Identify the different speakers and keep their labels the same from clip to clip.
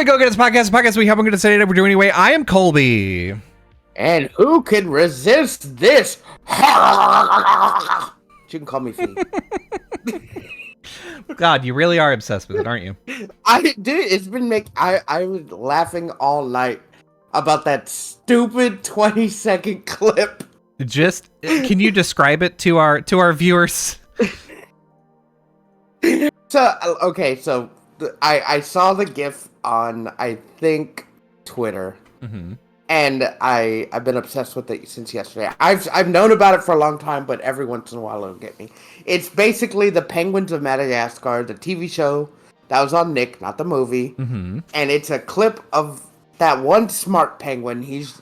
Speaker 1: to Go Get This podcast we haven't going to say it, we're doing anyway. I am Colby.
Speaker 2: And who can resist this? You can call me Fee.
Speaker 1: God, you really are obsessed with it, aren't you?
Speaker 2: It's been I was laughing all night about that stupid 20-second clip.
Speaker 1: Just, can you describe it to our viewers?
Speaker 2: So I saw the GIF on, I think, Twitter.
Speaker 1: Mm-hmm.
Speaker 2: And I've been obsessed with it since yesterday. I've known about it for a long time, but every once in a while it'll get me. It's basically the Penguins of Madagascar, the TV show that was on Nick, not the movie.
Speaker 1: Mm-hmm.
Speaker 2: And it's a clip of that one smart penguin. He's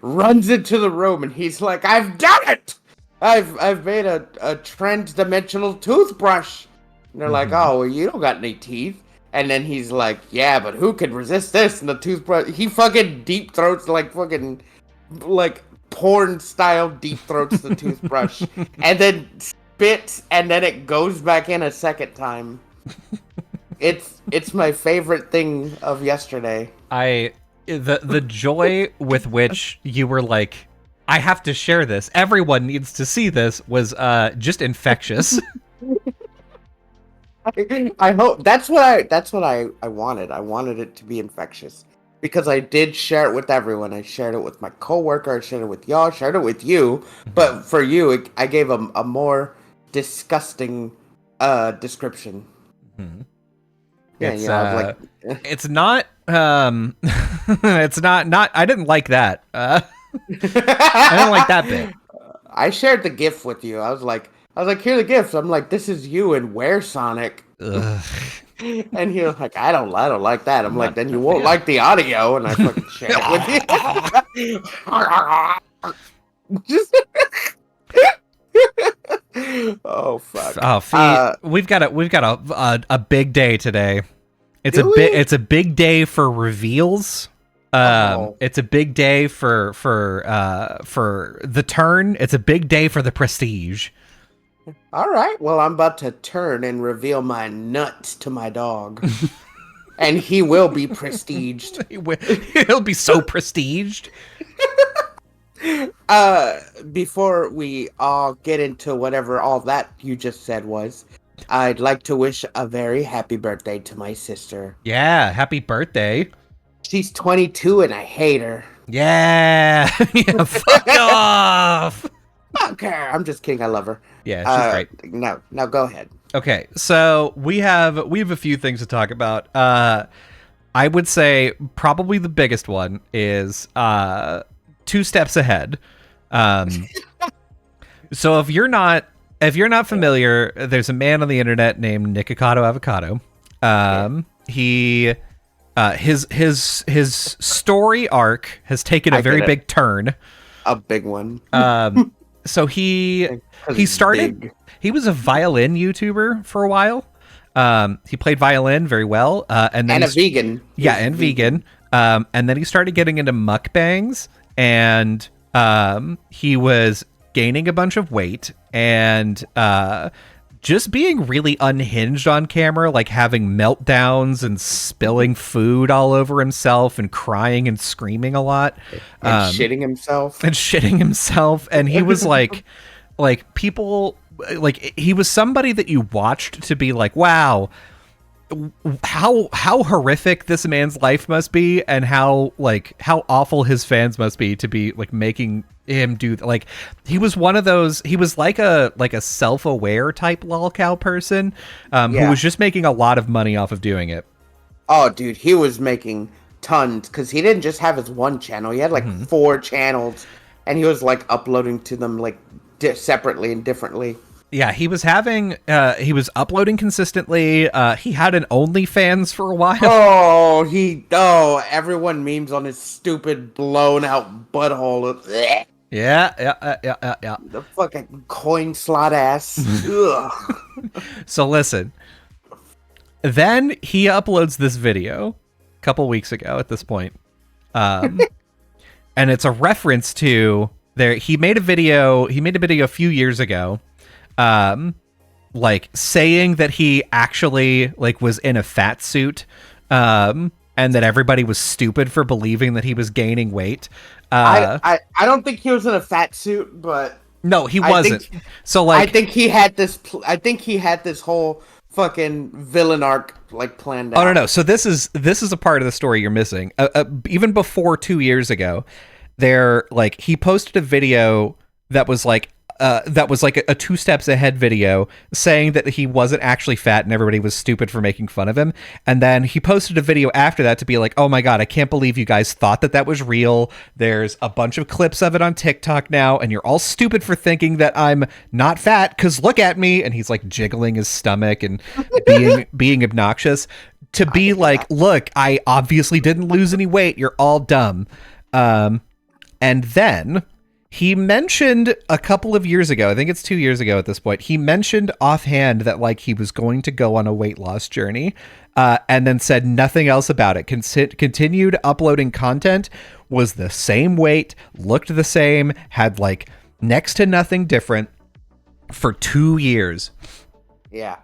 Speaker 2: runs into the room and he's like, "I've done it! I've made a trans-dimensional toothbrush." And they're like, "Oh, well, you don't got any teeth." And then he's like, "Yeah, but who can resist this?" And the toothbrush, he fucking deep throats like porn style deep throats the toothbrush, and then spits, and then it goes back in a second time. It's my favorite thing of yesterday.
Speaker 1: The joy with which you were like, I have to share this. Everyone needs to see this was just infectious.
Speaker 2: I hope that's what I wanted. I wanted it to be infectious because I did share it with everyone. I shared it with my coworker. I shared it with y'all. Shared it with you. But for you, I gave a more disgusting description.
Speaker 1: Mm-hmm.
Speaker 2: Yeah,
Speaker 1: it's,
Speaker 2: I was like,
Speaker 1: it's not. It's not. I didn't like that. I didn't like that bit.
Speaker 2: I shared the GIF with you. I was like, here are the GIFs. I'm like, this is you in Where Sonic. And he was like, I don't like that. I'm like, then you won't like the audio. And I fucking shared it with you. Oh fuck.
Speaker 1: Oh, Fee, we've got a big day today. It's a big day for reveals. It's a big day for the turn. It's a big day for the prestige.
Speaker 2: All right. Well, I'm about to turn and reveal my nuts to my dog. And he will be prestiged.
Speaker 1: He'll be so prestiged.
Speaker 2: Before we all get into whatever all that you just said was, I'd like to wish a very happy birthday to my sister.
Speaker 1: Yeah, happy birthday.
Speaker 2: She's 22 and I hate her.
Speaker 1: Yeah, yeah, fuck off.
Speaker 2: Okay, I'm just kidding. I love her.
Speaker 1: Yeah, she's great.
Speaker 2: Now go ahead.
Speaker 1: Okay, so we have a few things to talk about. I would say probably the biggest one is 2 steps ahead. So if you're not familiar, there's a man on the internet named Nikocado Avocado. His story arc has taken a very big turn.
Speaker 2: A big one.
Speaker 1: So he started. Big. He was a violin YouTuber for a while. He played violin very well, and then
Speaker 2: a vegan.
Speaker 1: Yeah, and vegan. And then he started getting into mukbangs, and he was gaining a bunch of weight and just being really unhinged on camera, like having meltdowns and spilling food all over himself and crying and screaming a lot.
Speaker 2: And shitting himself. And
Speaker 1: he was like people, like he was somebody that you watched to be like, wow, how horrific this man's life must be, and how awful his fans must be to be like making him do like he was one of those. He was like a self-aware type lolcow person who was just making a lot of money off of doing it.
Speaker 2: Oh, dude, he was making tons because he didn't just have his one channel. He had like 4 channels, and he was like uploading to them like separately and differently.
Speaker 1: Yeah, he was uploading consistently. He had an OnlyFans for a while.
Speaker 2: Everyone memes on his stupid blown out butthole.
Speaker 1: Yeah.
Speaker 2: The fucking coin slot ass.
Speaker 1: So listen. Then he uploads this video a couple weeks ago at this point. And it's a reference to he made a video a few years ago. Like saying that he actually like was in a fat suit, and and that everybody was stupid for believing that he was gaining weight.
Speaker 2: I don't think he was in a fat suit, but
Speaker 1: no, he wasn't. So like,
Speaker 2: I think he had this. I think he had this whole fucking villain arc like planned out.
Speaker 1: oh no. So this is a part of the story you're missing. Even before 2 years ago, he posted a video that was like a 2 steps ahead video saying that he wasn't actually fat and everybody was stupid for making fun of him. And then he posted a video after that to be like, oh my God, I can't believe you guys thought that was real. There's a bunch of clips of it on TikTok now, and you're all stupid for thinking that I'm not fat because look at me. And he's like jiggling his stomach and being obnoxious to be like, look, I obviously didn't lose any weight. You're all dumb. And then he mentioned a couple of years ago, I think it's 2 years ago at this point, he mentioned offhand that like he was going to go on a weight loss journey, and then said nothing else about it. Continued uploading content, was the same weight, looked the same, had like next to nothing different for 2 years.
Speaker 2: Yeah.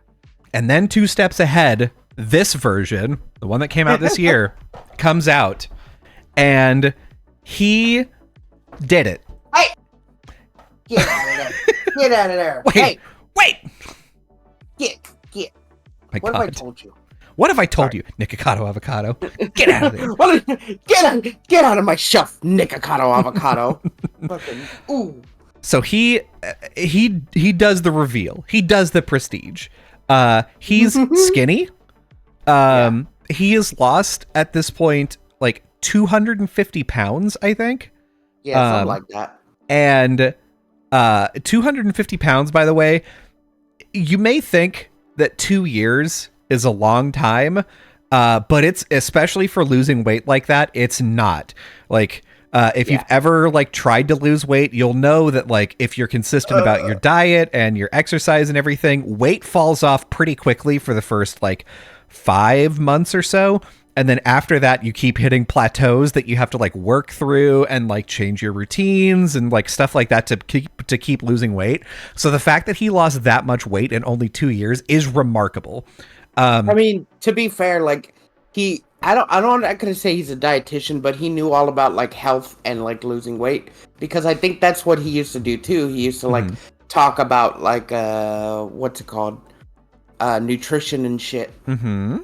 Speaker 1: And then 2 steps ahead, this version, the one that came out this year, comes out, and he did it.
Speaker 2: Hey! Get out of there. Get out of there.
Speaker 1: Wait!
Speaker 2: Get.
Speaker 1: My
Speaker 2: What
Speaker 1: God.
Speaker 2: have I told you?
Speaker 1: What have I told you? Nikocado avocado. Get out of there.
Speaker 2: Get out of my shelf, Nikocado avocado. Fucking, ooh.
Speaker 1: So he does the reveal. He does the prestige. He's skinny. He has lost at this point like 250 pounds, I think.
Speaker 2: Yeah, something like that.
Speaker 1: And 250 pounds, by the way, you may think that 2 years is a long time, but it's, especially for losing weight like that, it's not. Like, if you've ever like tried to lose weight, you'll know that like if you're consistent about your diet and your exercise and everything, weight falls off pretty quickly for the first like 5 months or so. And then after that, you keep hitting plateaus that you have to like work through and like change your routines and like stuff like that to keep losing weight. So the fact that he lost that much weight in only 2 years is remarkable.
Speaker 2: I mean, to be fair, like I'm not gonna say he's a dietitian, but he knew all about like health and like losing weight, because I think that's what he used to do too. He used to like talk about like what's it called, nutrition and shit.
Speaker 1: Mm-hmm.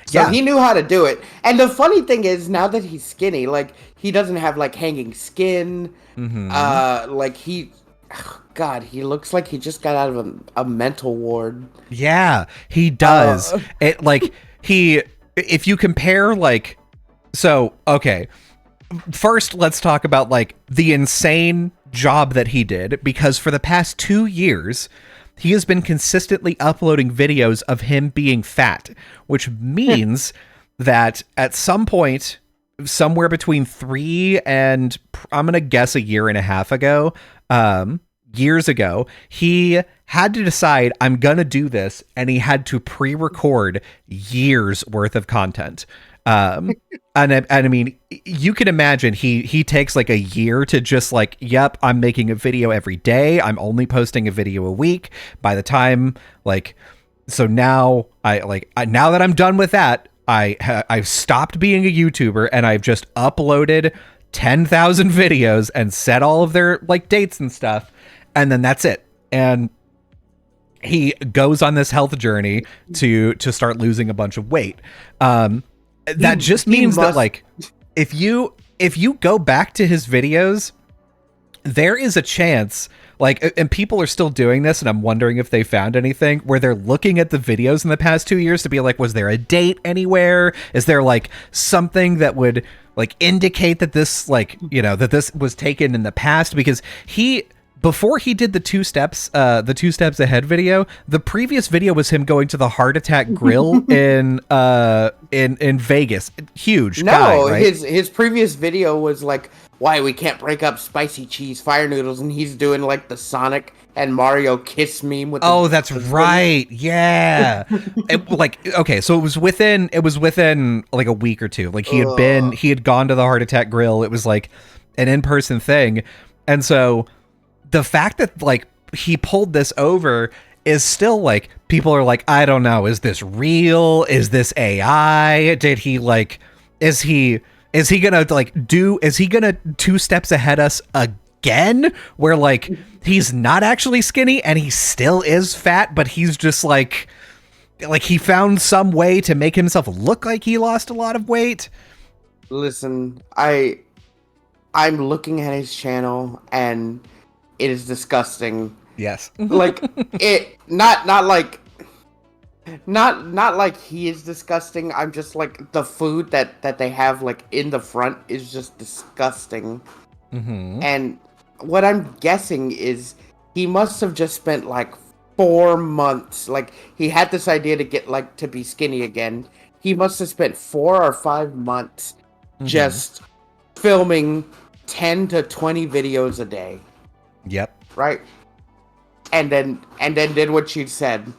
Speaker 2: So he knew how to do it. And the funny thing is, now that he's skinny, like he doesn't have like hanging skin. Like he looks like he just got out of a mental ward. Yeah, he does. It like if you compare like, so okay, first let's talk about like the insane job that he did, because for the past 2 years he has been consistently uploading videos of him being fat, which means that at some point, somewhere between 3 and I'm going to guess a year and a half ago, years ago, he had to decide, I'm going to do this. And he had to pre-record years worth of content. And I mean, you can imagine he takes like a year to just like, yep, I'm making a video every day. I'm only posting a video a week. By the time like, so now now that I'm done with that, I've stopped being a YouTuber and I've just uploaded 10,000 videos and set all of their like dates and stuff. And then that's it. And he goes on this health journey to start losing a bunch of weight. That just means that like if you go back to his videos, there is a chance like, and people are still doing this, and I'm wondering if they found anything where they're looking at the videos in the past 2 years to be like, was there a date anywhere? Is there like something that would like indicate that this like, you know, that this was taken in the past? Because before he did the two steps ahead video, the previous video was him going to the Heart Attack Grill in Vegas. Huge guy, right? his previous video was like, why we can't break up spicy cheese fire noodles, and he's doing like the Sonic and Mario kiss meme with.
Speaker 1: Oh, that's right. Yeah. Okay, so it was within like a week or two. Like he had gone to the Heart Attack Grill. It was like an in-person thing, and so the fact that like he pulled this over is still like, people are like, I don't know, is this real? Is this AI? Did he like is he gonna like do? Is he gonna 2 steps ahead us again? Where like he's not actually skinny and he still is fat, but he's just like he found some way to make himself look like he lost a lot of weight.
Speaker 2: Listen, I'm looking at his channel and it is disgusting.
Speaker 1: Yes.
Speaker 2: Like it not like not like he is disgusting. I'm just like the food that they have like in the front is just disgusting.
Speaker 1: Mm-hmm.
Speaker 2: And what I'm guessing is he must have just spent like 4 months. Like he had this idea to get like to be skinny again. He must have spent 4 or 5 months just filming 10 to 20 videos a day.
Speaker 1: Yep.
Speaker 2: Right? And then did what you said.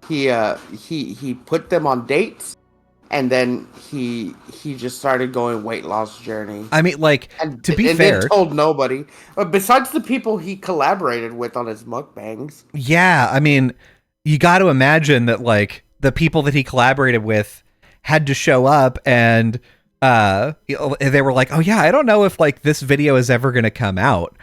Speaker 2: He put them on dates, and then he just started going weight loss journey.
Speaker 1: I mean, like,
Speaker 2: and,
Speaker 1: to be
Speaker 2: and
Speaker 1: fair,
Speaker 2: then told nobody. Besides the people he collaborated with on his mukbangs.
Speaker 1: Yeah, I mean, you got to imagine that like the people that he collaborated with had to show up and they were like, "Oh yeah, I don't know if like this video is ever going to come out."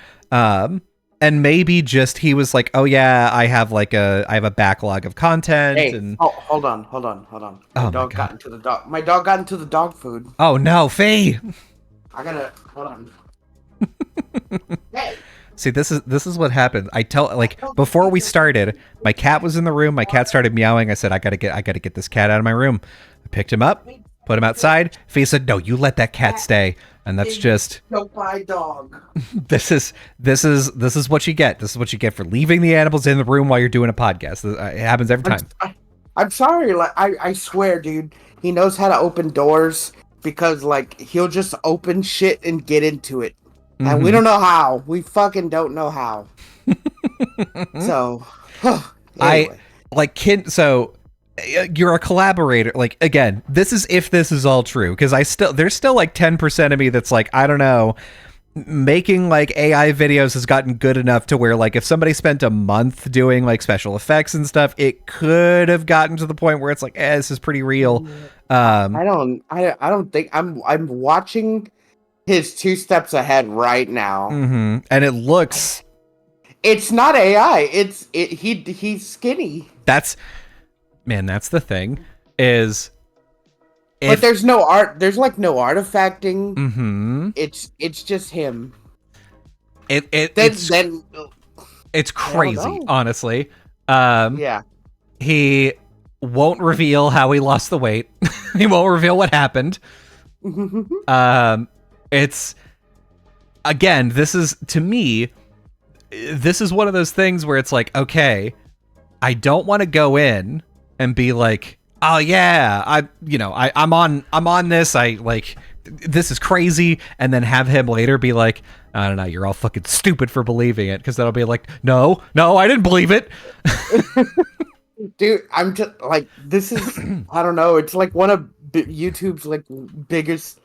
Speaker 1: And maybe just he was like, "Oh yeah, I have a backlog of content."
Speaker 2: Hey,
Speaker 1: and
Speaker 2: hold on. My dog got into the dog food.
Speaker 1: Oh no, Faye!
Speaker 2: I gotta hold on. Hey.
Speaker 1: See, this is what happened. I tell like before we started, my cat was in the room. My cat started meowing. I said, I gotta get this cat out of my room. I picked him up, put him outside. Faye said, "No, you let that cat stay." And that's just
Speaker 2: no my dog.
Speaker 1: This is what you get. This is what you get for leaving the animals in the room while you're doing a podcast. It happens every time.
Speaker 2: I'm sorry. Like I swear, dude. He knows how to open doors because like he'll just open shit and get into it. And we don't know how. We fucking don't know how. So, anyway.
Speaker 1: So you're a collaborator. Like, again, this is all true, because there's still like 10% of me that's like, I don't know, making like AI videos has gotten good enough to where like if somebody spent a month doing like special effects and stuff, it could have gotten to the point where it's like, this is pretty real.
Speaker 2: I don't think I'm watching his 2 steps ahead right now.
Speaker 1: And it looks,
Speaker 2: it's not AI. He's skinny.
Speaker 1: That's the thing is,
Speaker 2: but there's no art. There's like no artifacting.
Speaker 1: Mm-hmm.
Speaker 2: It's just him.
Speaker 1: It's crazy, honestly.
Speaker 2: Yeah.
Speaker 1: He won't reveal how he lost the weight. He won't reveal what happened. It's, again, this is, to me, this is one of those things where it's like, okay, I don't want to go in and be like, oh yeah, I'm on this. I like, this is crazy. And then have him later be like, I don't know, you're all fucking stupid for believing it. Cause that'll be like, no, I didn't believe it.
Speaker 2: Dude, I'm just like, this is, I don't know. It's like one of YouTube's like biggest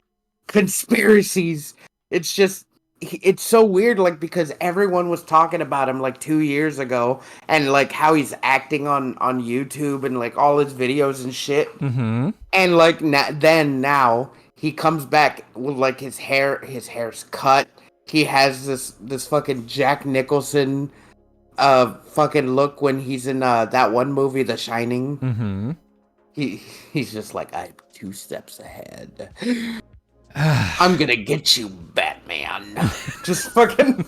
Speaker 2: conspiracies. It's just, it's so weird, like, because everyone was talking about him like 2 years ago, and like how he's acting on YouTube and like all his videos and shit. And like now he comes back with like his hair's cut. He has this fucking Jack Nicholson fucking look when he's in that one movie, The Shining. He's just like, I'm 2 steps ahead. I'm gonna get you, Batman. Just fucking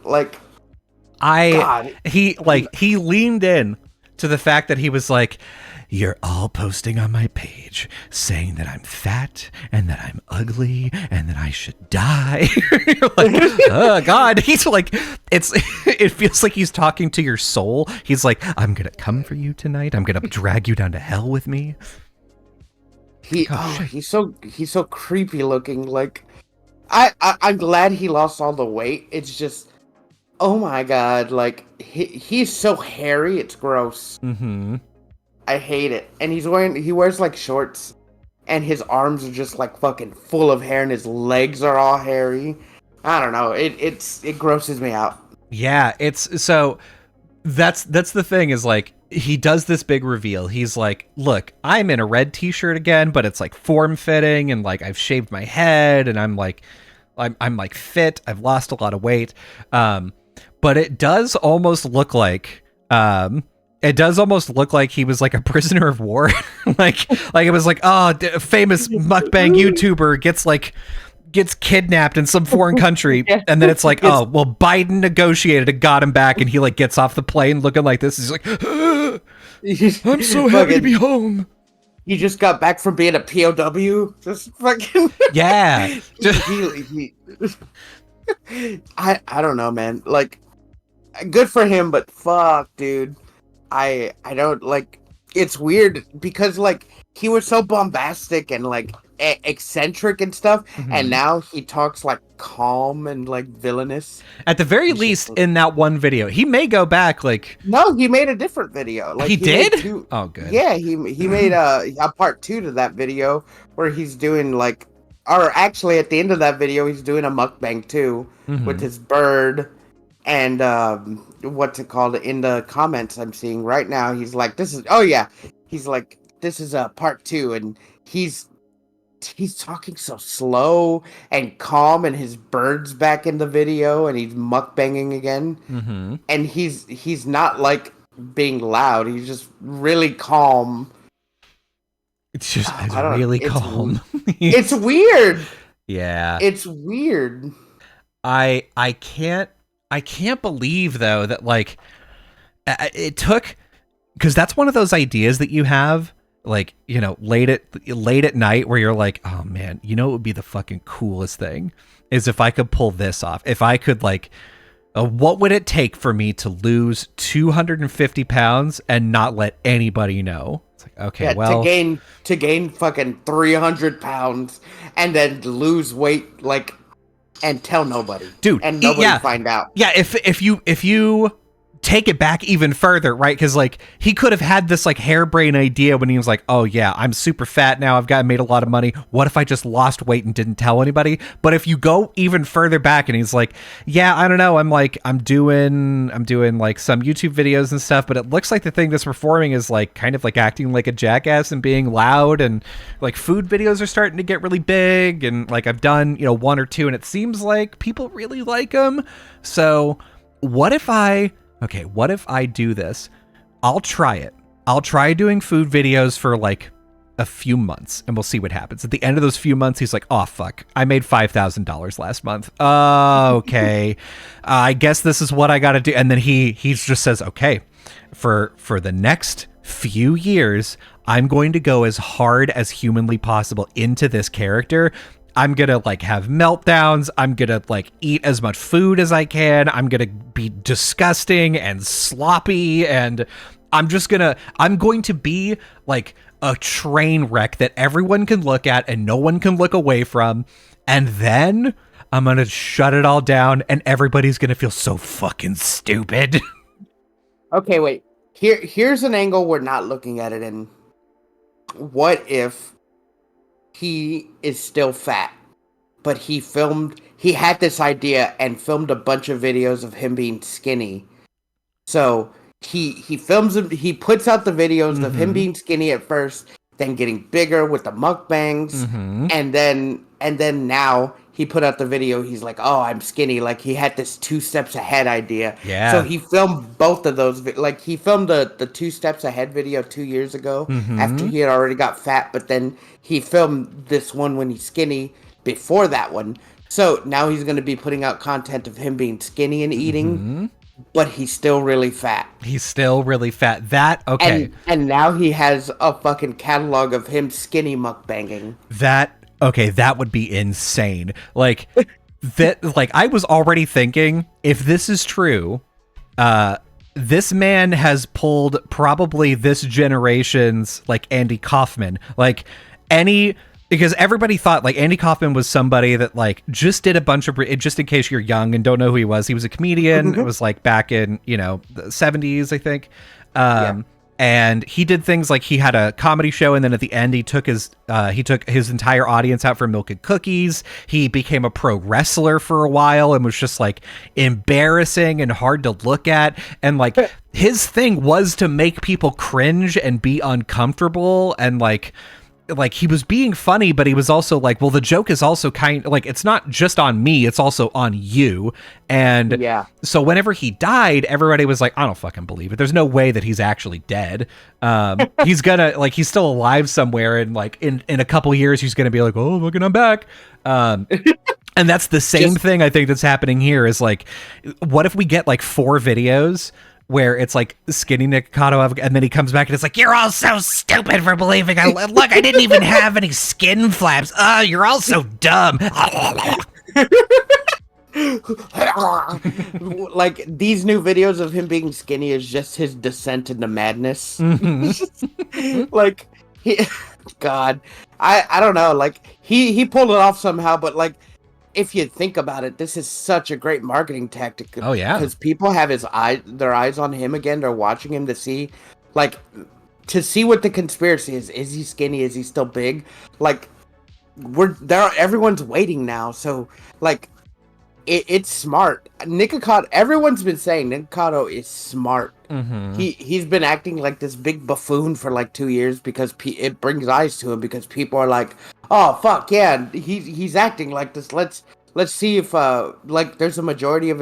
Speaker 2: like,
Speaker 1: he leaned in to the fact that he was like, you're all posting on my page saying that I'm fat and that I'm ugly and that I should die. You're like, oh God. He's like, it feels like he's talking to your soul. He's like, I'm gonna come for you tonight. I'm gonna drag you down to hell with me.
Speaker 2: He's so creepy looking. Like, I'm glad he lost all the weight. It's just, oh my God, like he's so hairy, it's gross. I hate it. And he wears like shorts, and his arms are just like fucking full of hair, and his legs are all hairy. I don't know. It grosses me out.
Speaker 1: Yeah, it's so that's the thing is like, he does this big reveal. He's like, look, I'm in a red t-shirt again, but it's like form fitting and like I've shaved my head and I'm like fit. I've lost a lot of weight. But it does almost look like he was like a prisoner of war. like it was like, oh, famous mukbang YouTuber gets kidnapped in some foreign country, and then it's like, oh, well, Biden negotiated and got him back, and he like gets off the plane looking like this. He's like, I'm so happy to be home.
Speaker 2: He just got back from being a POW. Just fucking
Speaker 1: yeah.
Speaker 2: I don't know, man. Like, good for him, but fuck, dude. I don't like. It's weird because like he was so bombastic and like eccentric and stuff, and now he talks like calm and like villainous.
Speaker 1: At the very least, in that one video, he may go back. Like,
Speaker 2: no, he made a different video. Like
Speaker 1: he did. Oh, good.
Speaker 2: Yeah, he made a part 2 to that video where he's doing like, or actually at the end of that video, he's doing a mukbang too with his bird. And what's it called? In the comments I'm seeing right now, he's like, "This is he's like, this is a part 2," and he's talking so slow and calm, and his bird's back in the video, and he's mukbanging again, and he's not like being loud. He's just really calm.
Speaker 1: It's just really calm.
Speaker 2: It's weird.
Speaker 1: Yeah,
Speaker 2: it's weird.
Speaker 1: I can't believe though that like it took, because that's one of those ideas that you have like, you know, late at night where you're like, oh man, you know, it would be the fucking coolest thing is if I could pull this off. If I could like, what would it take for me to lose 250 pounds and not let anybody know? It's like, okay,
Speaker 2: yeah,
Speaker 1: well,
Speaker 2: to gain fucking 300 pounds and then lose weight like. And tell nobody,
Speaker 1: dude,
Speaker 2: and nobody find out.
Speaker 1: Yeah, if you take it back even further, right? Because like he could have had this like harebrained idea when he was like, oh yeah, I'm super fat now. I've made a lot of money. What if I just lost weight and didn't tell anybody? But if you go even further back, and he's like, yeah, I don't know. I'm doing like some YouTube videos and stuff, but it looks like the thing that's performing is like kind of like acting like a jackass and being loud, and like food videos are starting to get really big, and like I've done, you know, 1 or 2, and it seems like people really like them. So what if I do this? I'll try it. I'll try doing food videos for like a few months and we'll see what happens. At the end of those few months, he's like, oh, fuck, I made $5,000 last month. Okay. I guess this is what I got to do. And then he just says, okay, for the next few years, I'm going to go as hard as humanly possible into this character. I'm going to like have meltdowns. I'm going to like eat as much food as I can. I'm going to be disgusting and sloppy. And I'm going to be like a train wreck that everyone can look at and no one can look away from. And then I'm going to shut it all down and everybody's going to feel so fucking stupid.
Speaker 2: Okay, wait. Here's an angle we're not looking at it in. What if he is still fat, but he had this idea and filmed a bunch of videos of him being skinny. So he films him, he puts out the videos of him being skinny at first, then getting bigger with the mukbangs, and then now he put out the video, he's like, oh, I'm skinny. Like he had this 2 steps ahead idea.
Speaker 1: Yeah.
Speaker 2: So he filmed both of those. Like he filmed the 2 steps ahead video 2 years ago after he had already got fat. But then he filmed this one when he's skinny before that one. So now he's going to be putting out content of him being skinny and eating, but he's still really fat. That, okay. And now he has a fucking catalog of him skinny mukbanging.
Speaker 1: Okay, that would be insane. Like that, like I was already thinking, if this is true, this man has pulled probably this generation's like Andy Kaufman. Because everybody thought like Andy Kaufman was somebody that like just did a bunch of, just in case you're young and don't know who he was a comedian. It was like back in, you know, the 70s, I think. And he did things like he had a comedy show, and then at the end he took his entire audience out for milk and cookies. He became a pro wrestler for a while and was just like embarrassing and hard to look at. And like his thing was to make people cringe and be uncomfortable, and like he was being funny, but he was also like, well, the joke is also kind of like, it's not just on me, it's also on you. And
Speaker 2: Yeah.
Speaker 1: so whenever he died, everybody was like, I don't fucking believe it. There's no way that he's actually dead. He's gonna like, he's still alive somewhere, and like in a couple years he's gonna be like, oh, look, I'm back. And that's the same thing I think that's happening here. Is like, what if we get like 4 videos where it's like skinny Nikocado, and then he comes back and it's like, you're all so stupid for believing look, I didn't even have any skin flaps. Oh, you're all so dumb.
Speaker 2: Like, these new videos of him being skinny is just his descent into madness. Like, God, I don't know, like he pulled it off somehow, but like, if you think about it, this is such a great marketing tactic.
Speaker 1: Oh yeah,
Speaker 2: because people have their eyes on him again. They're watching him to see what the conspiracy is. Is he skinny? Is he still big? Like, everyone's waiting now. So like, it's smart. Nikocado, everyone's been saying Nikocado is smart.
Speaker 1: Mm-hmm.
Speaker 2: He's been acting like this big buffoon for like 2 years because it brings eyes to him, because people are like, oh fuck yeah, he's acting like this. Let's see if like there's a majority of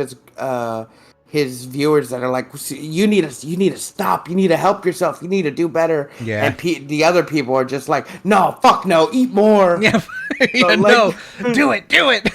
Speaker 2: his viewers that are like, you need to stop, you need to help yourself, you need to do better.
Speaker 1: Yeah.
Speaker 2: And the other people are just like, no, fuck no, eat more.
Speaker 1: Yeah,
Speaker 2: So, like,
Speaker 1: no, do it.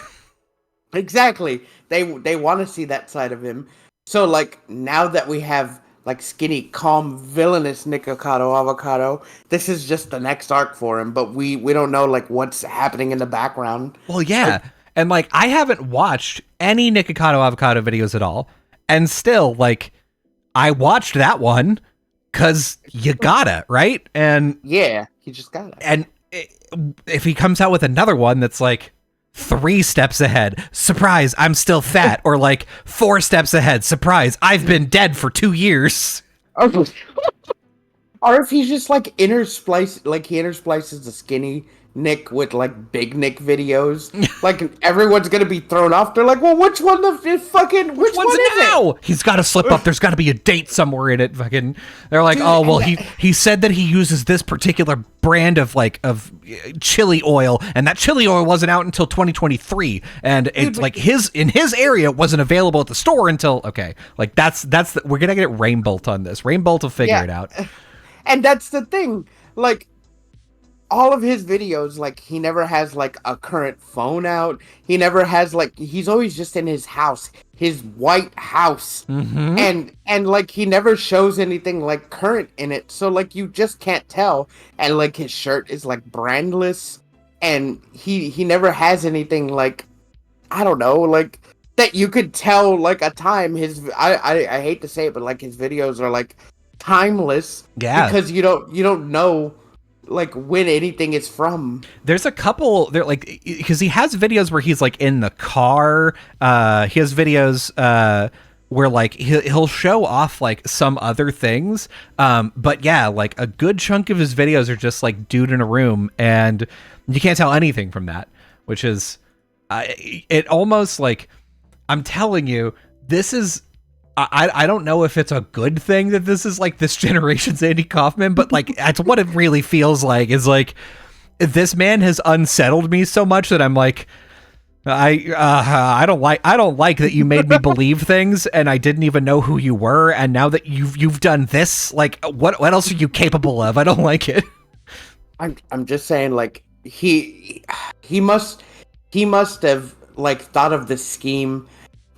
Speaker 2: Exactly. They want to see that side of him. So like, now that we have like skinny, calm, villainous Nikocado Avocado, this is just the next arc for him. But we don't know like what's happening in the background.
Speaker 1: Well, yeah, and like I haven't watched any Nikocado Avocado videos at all, and still like I watched that one because you gotta, right? And
Speaker 2: yeah, he just got it.
Speaker 1: And if he comes out with another one that's like 3 steps ahead, surprise, I'm still fat, or like 4 steps ahead, surprise, I've been dead for 2 years.
Speaker 2: Or if he's just like he intersplices the skinny Nick with like big Nick videos, like everyone's gonna be thrown off. They're like, well, which one which one is it?
Speaker 1: He's got to slip up. There's got to be a date somewhere in it. Fucking, they're like, dude, oh well, he said that he uses this particular brand of chili oil, and that chili oil wasn't out until 2023, and it's like in his area wasn't available at the store until like we're gonna get Rainbolt on this. Rainbolt will figure it out.
Speaker 2: And that's the thing, like, all of his videos, like, he never has like a current phone out. He never has he's always just in his house, his white house.
Speaker 1: Mm-hmm.
Speaker 2: And like, he never shows anything like current in it. So like, you just can't tell. And like, his shirt is like brandless, and he never has anything like, I don't know, like that you could tell like a time. I hate to say it, but like, his videos are like timeless.
Speaker 1: Yeah.
Speaker 2: Because you don't know like when anything is from.
Speaker 1: There's a couple there, like, because he has videos where he's like in the car. He has videos where like he'll show off like some other things. But yeah, like a good chunk of his videos are just like dude in a room, and you can't tell anything from that, which is it almost like, I'm telling you, this is, I don't know if it's a good thing that this is like this generation's Andy Kaufman, but like that's what it really feels like. Is like, this man has unsettled me so much that I'm like, I don't like that you made me believe things and I didn't even know who you were, and now that you've done this, like what else are you capable of? I don't like it.
Speaker 2: I'm just saying, like, he must have like thought of this scheme,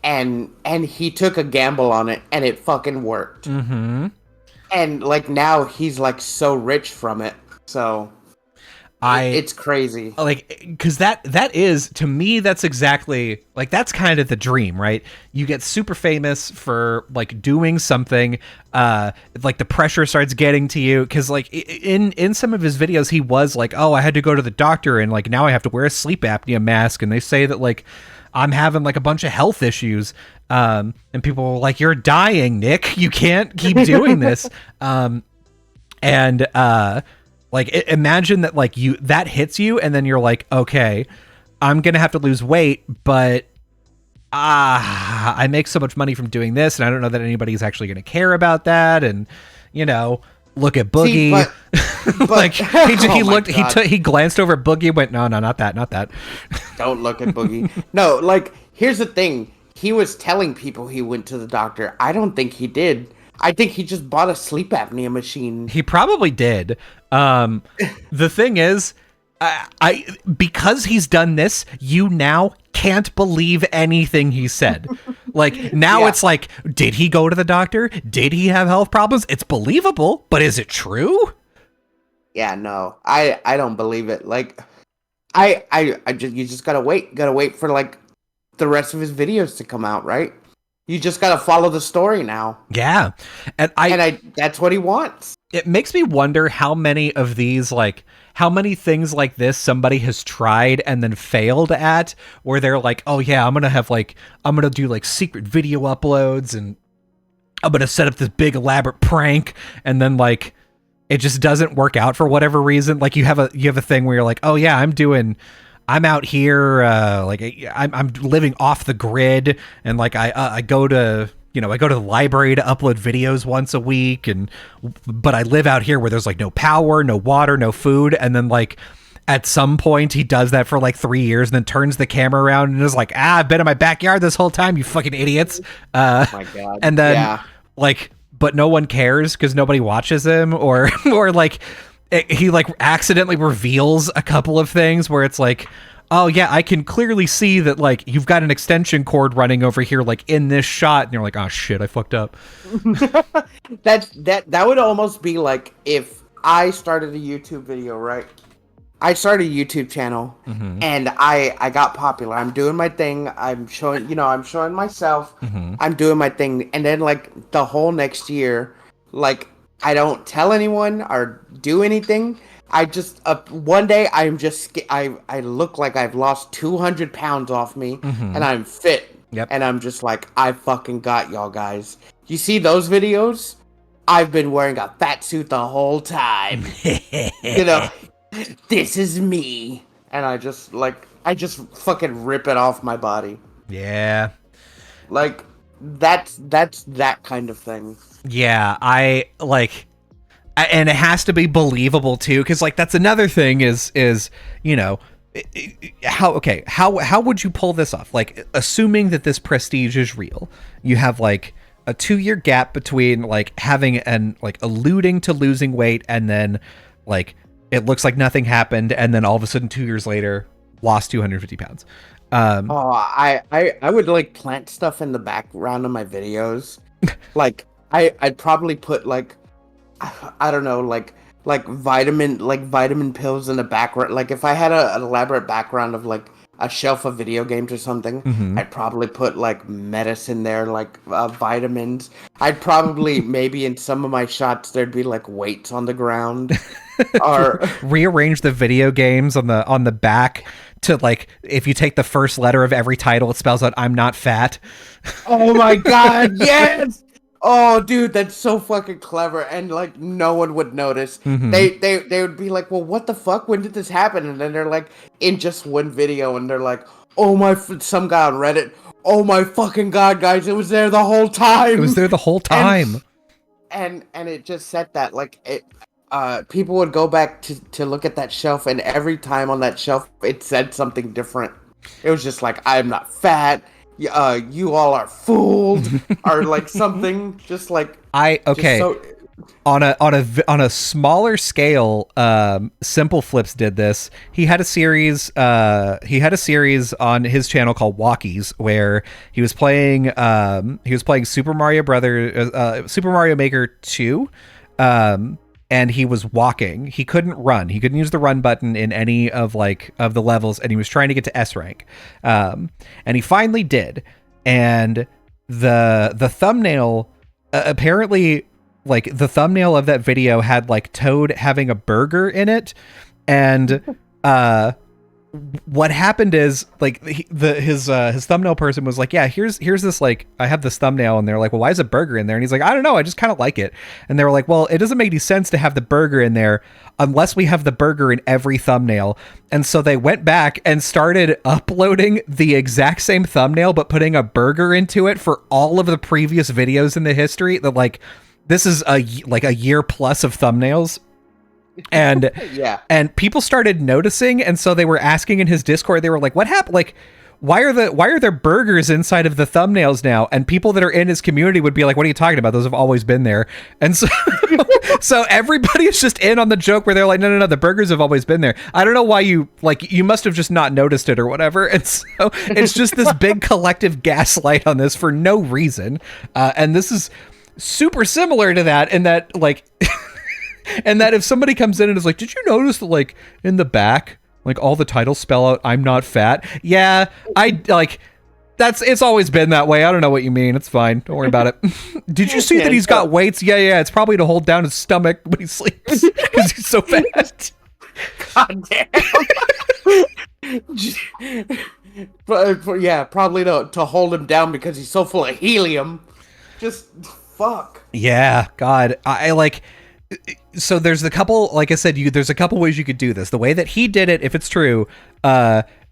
Speaker 2: and he took a gamble on it, and it fucking worked.
Speaker 1: Mm-hmm.
Speaker 2: And like, now he's like so rich from it. So it's crazy.
Speaker 1: Like, because that is, to me, that's exactly, like, that's kind of the dream, right? You get super famous for like doing something, like the pressure starts getting to you, because like in some of his videos he was like, oh, I had to go to the doctor, and like now I have to wear a sleep apnea mask, and they say that like I'm having like a bunch of health issues, and people were like, you're dying, Nick, you can't keep doing this. And like imagine that like that hits you and then you're like, okay, I'm gonna have to lose weight, but I make so much money from doing this, and I don't know that anybody's actually gonna care about that. And look at Boogie.
Speaker 2: See, but
Speaker 1: like he
Speaker 2: oh my
Speaker 1: looked,
Speaker 2: God.
Speaker 1: he glanced over at Boogie and went, no, not that, not that.
Speaker 2: Don't look at Boogie. No, like, here's the thing. He was telling people he went to the doctor. I don't think he did. I think he just bought a sleep apnea machine.
Speaker 1: He probably did. The thing is, I because he's done this, you now can't believe anything he said. Like now
Speaker 2: Yeah.
Speaker 1: it's like, did he go to the doctor? Did he have health problems? It's believable, but is it true?
Speaker 2: Yeah, no. I don't believe it. Like, I just, you just gotta wait for like the rest of his videos to come out, right? You just gotta follow the story now.
Speaker 1: Yeah. And
Speaker 2: That's what he wants.
Speaker 1: it makes me wonder how many of these, like, how many things like this somebody has tried and then failed at, where they're like, oh yeah, I'm gonna do like secret video uploads and I'm gonna set up this big elaborate prank, and then like it just doesn't work out for whatever reason. Like you have a thing where you're like, oh yeah, I'm out here, like I'm living off the grid, and like I go to the library to upload videos once a week, but I live out here where there's like no power, no water, no food, and then like at some point he does that for like 3 years and then turns the camera around and is like, I've been in my backyard this whole time, you fucking idiots.
Speaker 2: Oh my God.
Speaker 1: And then
Speaker 2: Yeah.
Speaker 1: like, but no one cares because nobody watches him, or like he like accidentally reveals a couple of things where it's like, oh yeah, I can clearly see that like you've got an extension cord running over here like in this shot, and you're like, oh shit, I fucked up.
Speaker 2: That would almost be like if I started a YouTube video, right? I started a YouTube channel and I got popular. I'm doing my thing. I'm showing myself. I'm doing my thing. And then like the whole next year, like I don't tell anyone or do anything. I just one day I look like I've lost 200 pounds off me and I'm fit.
Speaker 1: Yep.
Speaker 2: And I'm just like, I fucking got y'all guys. You see those videos? I've been wearing a fat suit the whole time. This is me. And I just fucking rip it off my body.
Speaker 1: Yeah.
Speaker 2: Like that's that kind of thing.
Speaker 1: Yeah, and it has to be believable too, because like that's another thing is how would you pull this off? Like, assuming that this prestige is real, you have like a 2-year gap between like having and like alluding to losing weight, and then like it looks like nothing happened, and then all of a sudden 2 years later lost 250 pounds.
Speaker 2: I would like plant stuff in the background of my videos. Like I'd probably put like, I don't know, like vitamin pills in the background. Like if I had an elaborate background of like a shelf of video games or something, I'd probably put like medicine there, like vitamins. I'd probably maybe in some of my shots there'd be like weights on the ground. Or
Speaker 1: rearrange the video games on the back to like, if you take the first letter of every title, it spells out I'm not fat.
Speaker 2: oh my God, yes. Oh, dude, that's so fucking clever, and like no one would notice. They would be like, "Well, what the fuck? When did this happen?" And then they're like, in just one video, and they're like, "Oh my!" Some guy on Reddit, "Oh my fucking God, guys, it was there the whole time."
Speaker 1: It was there the whole time,
Speaker 2: and it just said that like it. People would go back to look at that shelf, and every time on that shelf, it said something different. It was just like, "I'm not fat. You all are fooled," or like something. Just like
Speaker 1: on a smaller scale, Simple Flips did this. He had a series on his channel called Walkies, where he was playing Super Mario Maker 2, and he was walking. He couldn't run. He couldn't use the run button in any of the levels, and he was trying to get to S rank. And he finally did. And the thumbnail, apparently, like the thumbnail of that video had like Toad having a burger in it, and what happened is like his thumbnail person was like, yeah, here's this, like, I have this thumbnail, and they're like, well, why is a burger in there? And he's like, I don't know, I just kind of like it. And they were like, well, it doesn't make any sense to have the burger in there unless we have the burger in every thumbnail. And so they went back and started uploading the exact same thumbnail but putting a burger into it for all of the previous videos in the history. That, like, this is a year plus of thumbnails. And
Speaker 2: Yeah.
Speaker 1: and people started noticing, and so they were asking in his Discord, they were like, what happened? Like, why are there burgers inside of the thumbnails now? And people that are in his community would be like, what are you talking about? Those have always been there. And so so everybody is just in on the joke where they're like, no, the burgers have always been there. I don't know why you must have just not noticed it or whatever. And so it's just this big collective gaslight on this for no reason. And this is super similar to that, in that, like, and that if somebody comes in and is like, did you notice that, like, in the back, like, all the titles spell out I'm not fat? Yeah, it's always been that way. I don't know what you mean. It's fine. Don't worry about it. Did you see that he's got weights? Yeah. It's probably to hold down his stomach when he sleeps because he's so fat.
Speaker 2: God damn. But yeah, probably to hold him down because he's so full of helium. Just fuck.
Speaker 1: Yeah, God. I like... So there's a couple, like I said, there's a couple ways you could do this. The way that he did it, if it's true,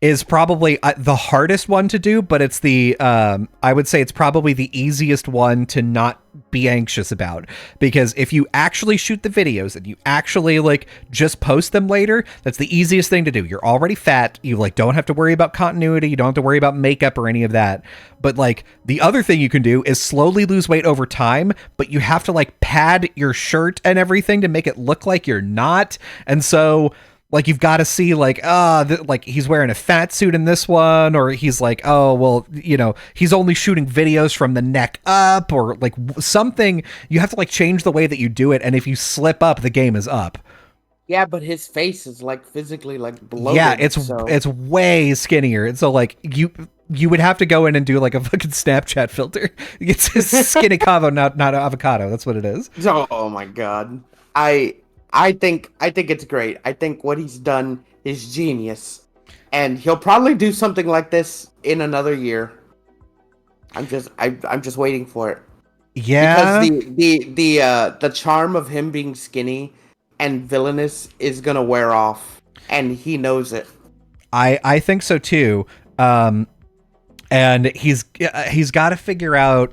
Speaker 1: is probably the hardest one to do, but it's I would say it's probably the easiest one to not be anxious about, because if you actually shoot the videos and you actually, like, just post them later, that's the easiest thing to do. You're already fat. You, like, don't have to worry about continuity. You don't have to worry about makeup or any of that. But, like, the other thing you can do is slowly lose weight over time, but you have to, like, pad your shirt and everything to make it look like you're not. And so, like, you've got to see, like, like, he's wearing a fat suit in this one, or he's like, oh, well, you know, he's only shooting videos from the neck up, or, like, something. You have to, like, change the way that you do it, and if you slip up, the game is up.
Speaker 2: Yeah, but his face is, like, physically, like, bloated.
Speaker 1: Yeah, it's way skinnier, and so, like, you would have to go in and do, like, a fucking Snapchat filter. It's skinny cavo, not avocado. That's what it is.
Speaker 2: Oh my god. I think it's great. I think what he's done is genius, and he'll probably do something like this in another year. I'm just waiting for it.
Speaker 1: Yeah,
Speaker 2: because the charm of him being skinny and villainous is gonna wear off, and he knows it.
Speaker 1: I think so too. And he's got to figure out.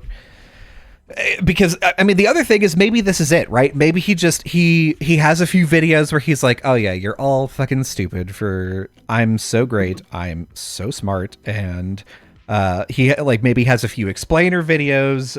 Speaker 1: Because, I mean, the other thing is, maybe this is it, right? Maybe he has a few videos where he's like, oh yeah, you're all fucking stupid for, I'm so great, I'm so smart, and he, like, maybe has a few explainer videos,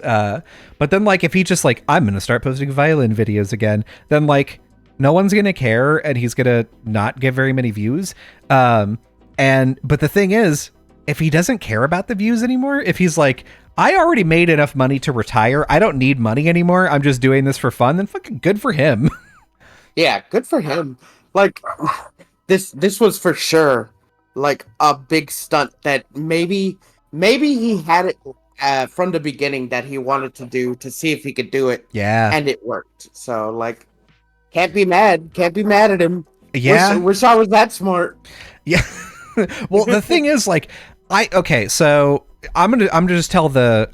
Speaker 1: but then, like, if he just, like, I'm gonna start posting violin videos again, then, like, no one's gonna care, and he's gonna not get very many views. But the thing is, if he doesn't care about the views anymore, if he's like, I already made enough money to retire, I don't need money anymore, I'm just doing this for fun, then fucking good for him.
Speaker 2: Yeah, good for him. Like, this was for sure, like, a big stunt that maybe he had it from the beginning that he wanted to do to see if he could do it.
Speaker 1: Yeah.
Speaker 2: And it worked. So, like, can't be mad at him.
Speaker 1: Yeah.
Speaker 2: Wish I was that smart.
Speaker 1: Yeah. Well, the thing is, like, so I'm gonna just tell this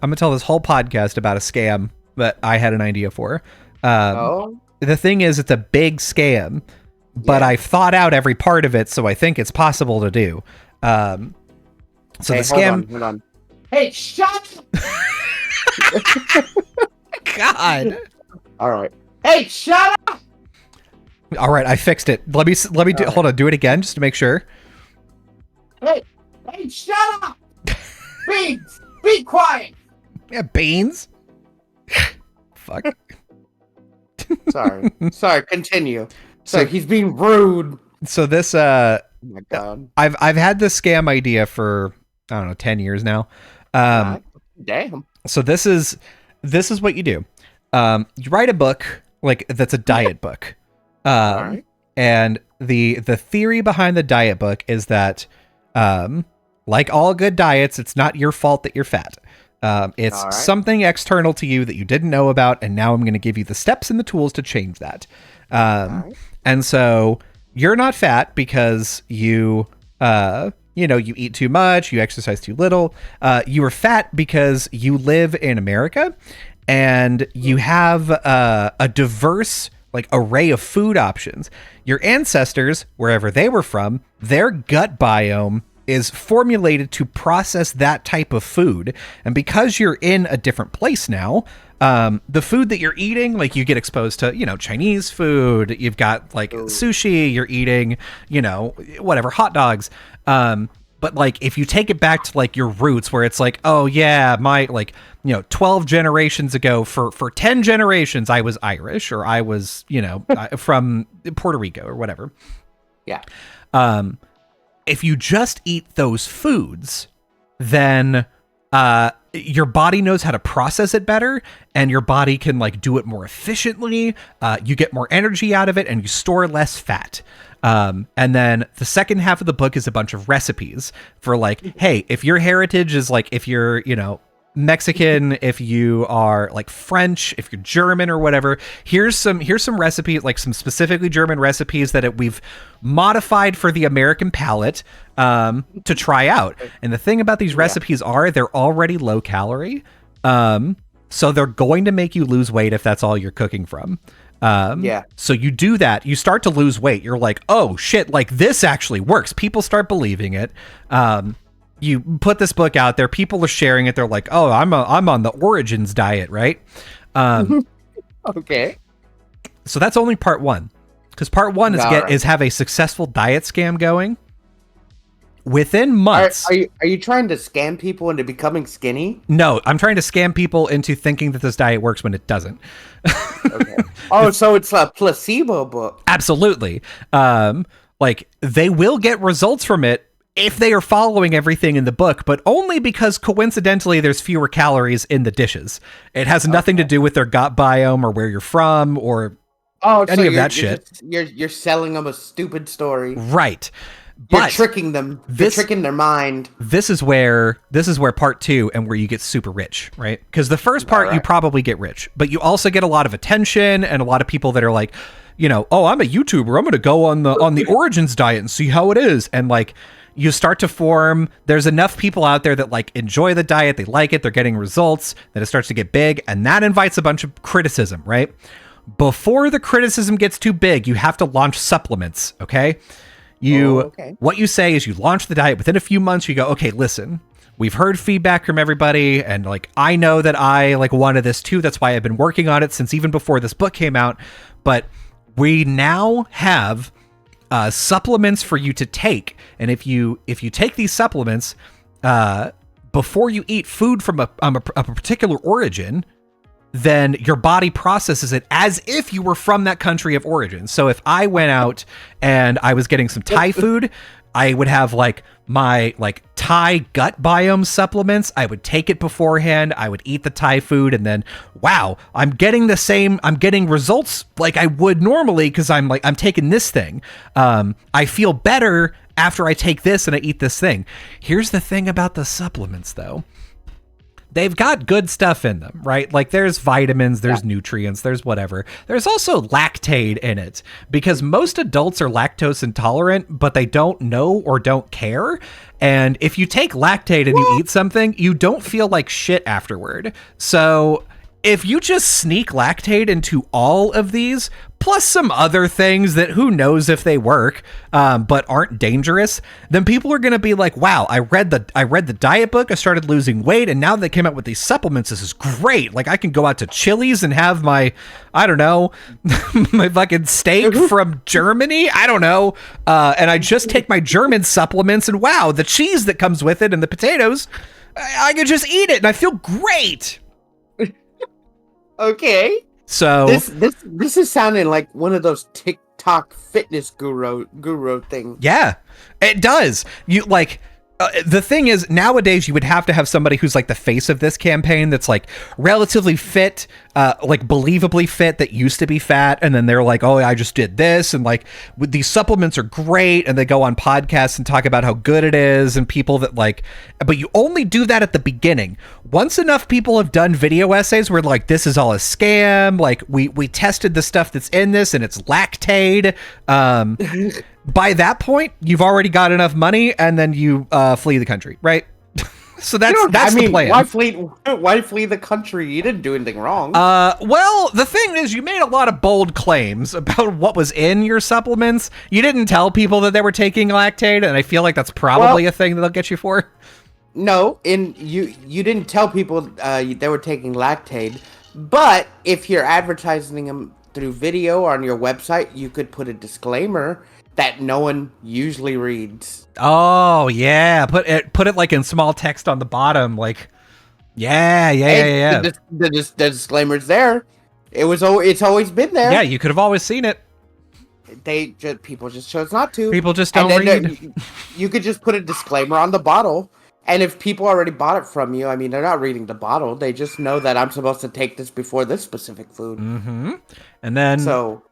Speaker 1: whole podcast about a scam that I had an idea for. The thing is, it's a big scam, but I've thought out every part of it, so I think it's possible to do. So the scam.
Speaker 2: Hold on. Hey, shut up!
Speaker 1: God.
Speaker 2: All right. Hey, shut up!
Speaker 1: All right, I fixed it. Let me do. Hold on, do it again just to make sure.
Speaker 2: Hey, shut up! Beans, be quiet!
Speaker 1: Yeah, Beans. Fuck.
Speaker 2: Sorry, continue. So he's being rude.
Speaker 1: So this,
Speaker 2: oh my god.
Speaker 1: I've had this scam idea for, I don't know, 10 years now.
Speaker 2: Damn.
Speaker 1: So this is what you do. You write a book, like, that's a diet book.
Speaker 2: Right.
Speaker 1: And the theory behind the diet book is that, like all good diets, it's not your fault that you're fat. It's something external to you that you didn't know about, and now I'm going to give you the steps and the tools to change that. And so you're not fat because you You eat too much, you exercise too little. You are fat because you live in America and you have a diverse like array of food options. Your ancestors, wherever they were from, their gut biome is formulated to process that type of food. And because you're in a different place now, the food that you're eating, like you get exposed to, Chinese food, you've got like sushi, you're eating, whatever, hot dogs. But like, if you take it back to like your roots where it's like, oh yeah, my 12 generations ago for 10 generations, I was Irish or I was, from Puerto Rico or whatever.
Speaker 2: Yeah.
Speaker 1: If you just eat those foods, then your body knows how to process it better and your body can like do it more efficiently. You get more energy out of it and you store less fat. And then the second half of the book is a bunch of recipes for like, hey, if your heritage is like, if you're, Mexican, if you are like French, if you're German or whatever, here's some recipes, like some specifically German recipes that we've modified for the American palate to try out. And the thing about these recipes are they're already low calorie. So they're going to make you lose weight if that's all you're cooking from. So you do that, you start to lose weight. You're like, oh shit, like this actually works. People start believing it. You put this book out there, people are sharing it. They're like, oh, I'm on the Origins diet, right?
Speaker 2: Okay.
Speaker 1: So that's only part one. Because part one is have a successful diet scam going. Within months.
Speaker 2: Are you trying to scam people into becoming skinny?
Speaker 1: No, I'm trying to scam people into thinking that this diet works when it doesn't.
Speaker 2: Okay. Oh, so it's a placebo book.
Speaker 1: Absolutely. Like they will get results from it if they are following everything in the book, but only because coincidentally there's fewer calories in the dishes. It has nothing to do with their gut biome or where you're from or any of that shit.
Speaker 2: You're selling them a stupid story.
Speaker 1: Right.
Speaker 2: You're tricking them. You're tricking their mind.
Speaker 1: This is where part two and where you get super rich, right? Because the first part you probably get rich, but you also get a lot of attention and a lot of people that are like, oh, I'm a YouTuber. I'm going to go on the Origins diet and see how it is. And like, you start to form, there's enough people out there that like enjoy the diet, they like it, they're getting results, that it starts to get big, and that invites a bunch of criticism, right? Before the criticism gets too big, you have to launch supplements, okay? What you say is you launch the diet, within a few months you go, okay, listen, we've heard feedback from everybody, and like I know that I like wanted this too, that's why I've been working on it since even before this book came out, but we now have supplements for you to take, and if you take these supplements before you eat food from a particular origin, then your body processes it as if you were from that country of origin. So if I went out and I was getting some Thai food, I would have like my like Thai gut biome supplements. I would take it beforehand. I would eat the Thai food and then, wow, I'm getting results like I would normally because I'm taking this thing. I feel better after I take this and I eat this thing. Here's the thing about the supplements though. They've got good stuff in them, right? Like there's vitamins, there's nutrients, there's whatever. There's also lactate in it because most adults are lactose intolerant, but they don't know or don't care. And if you take lactate and you eat something, you don't feel like shit afterward. So if you just sneak lactate into all of these, plus some other things that who knows if they work, but aren't dangerous, then people are going to be like, wow, I read the diet book, I started losing weight, and now they came out with these supplements. This is great. Like I can go out to Chili's and have my, I don't know, my fucking steak from Germany. I don't know. And I just take my German supplements and wow, the cheese that comes with it and the potatoes, I could just eat it and I feel great.
Speaker 2: Okay.
Speaker 1: So
Speaker 2: this is sounding like one of those TikTok fitness guru things.
Speaker 1: Yeah, it does. You like the thing is nowadays you would have to have somebody who's like the face of this campaign that's like relatively fit, like believably fit that used to be fat. And then they're like, oh, I just did this. And like these supplements are great. And they go on podcasts and talk about how good it is. And people that like, but you only do that at the beginning. Once enough people have done video essays where like, this is all a scam. Like we tested the stuff that's in this and it's lactate. by that point, you've already got enough money, and then you flee the country, right? So that's the plan.
Speaker 2: Why flee the country? You didn't do anything wrong.
Speaker 1: Well, the thing is, you made a lot of bold claims about what was in your supplements. You didn't tell people that they were taking lactate, and I feel like that's probably a thing that they'll get you for.
Speaker 2: No, you didn't tell people they were taking lactate, but if you're advertising them through video or on your website, you could put a disclaimer that no one usually reads.
Speaker 1: Oh yeah, put it like in small text on the bottom, like yeah.
Speaker 2: The disclaimer's there. It's always been there.
Speaker 1: Yeah, you could have always seen it.
Speaker 2: People just chose not to.
Speaker 1: People just don't read.
Speaker 2: You could just put a disclaimer on the bottle. And if people already bought it from you, I mean, they're not reading the bottle. They just know that I'm supposed to take this before this specific food.
Speaker 1: Mm-hmm. And then,
Speaker 2: so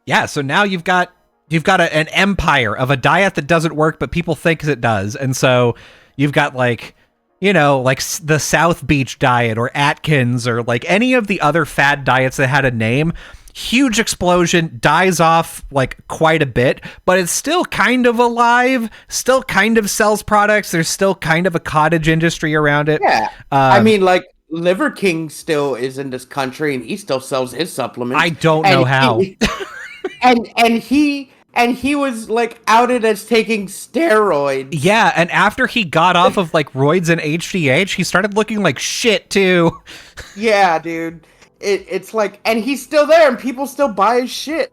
Speaker 1: now you've got an empire of a diet that doesn't work, but people think it does. And so you've got like the South Beach diet or Atkins or like any of the other fad diets that had a name. Huge explosion, dies off like quite a bit, but it's still kind of alive, still kind of sells products. There's still kind of a cottage industry around it.
Speaker 2: Yeah. I mean, like Liver King still is in this country and he still sells his supplements.
Speaker 1: I don't know how.
Speaker 2: And he was like outed as taking steroids.
Speaker 1: Yeah, and after he got off of like roids and HGH, he started looking like shit too.
Speaker 2: Yeah, dude. It's like, and he's still there, and people still buy his shit.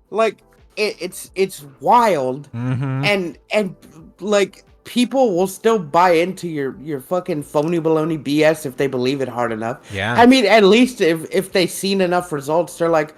Speaker 2: Like, it's wild, and like people will still buy into your fucking phony baloney BS if they believe it hard enough.
Speaker 1: Yeah,
Speaker 2: I mean, at least if they've seen enough results, they're like,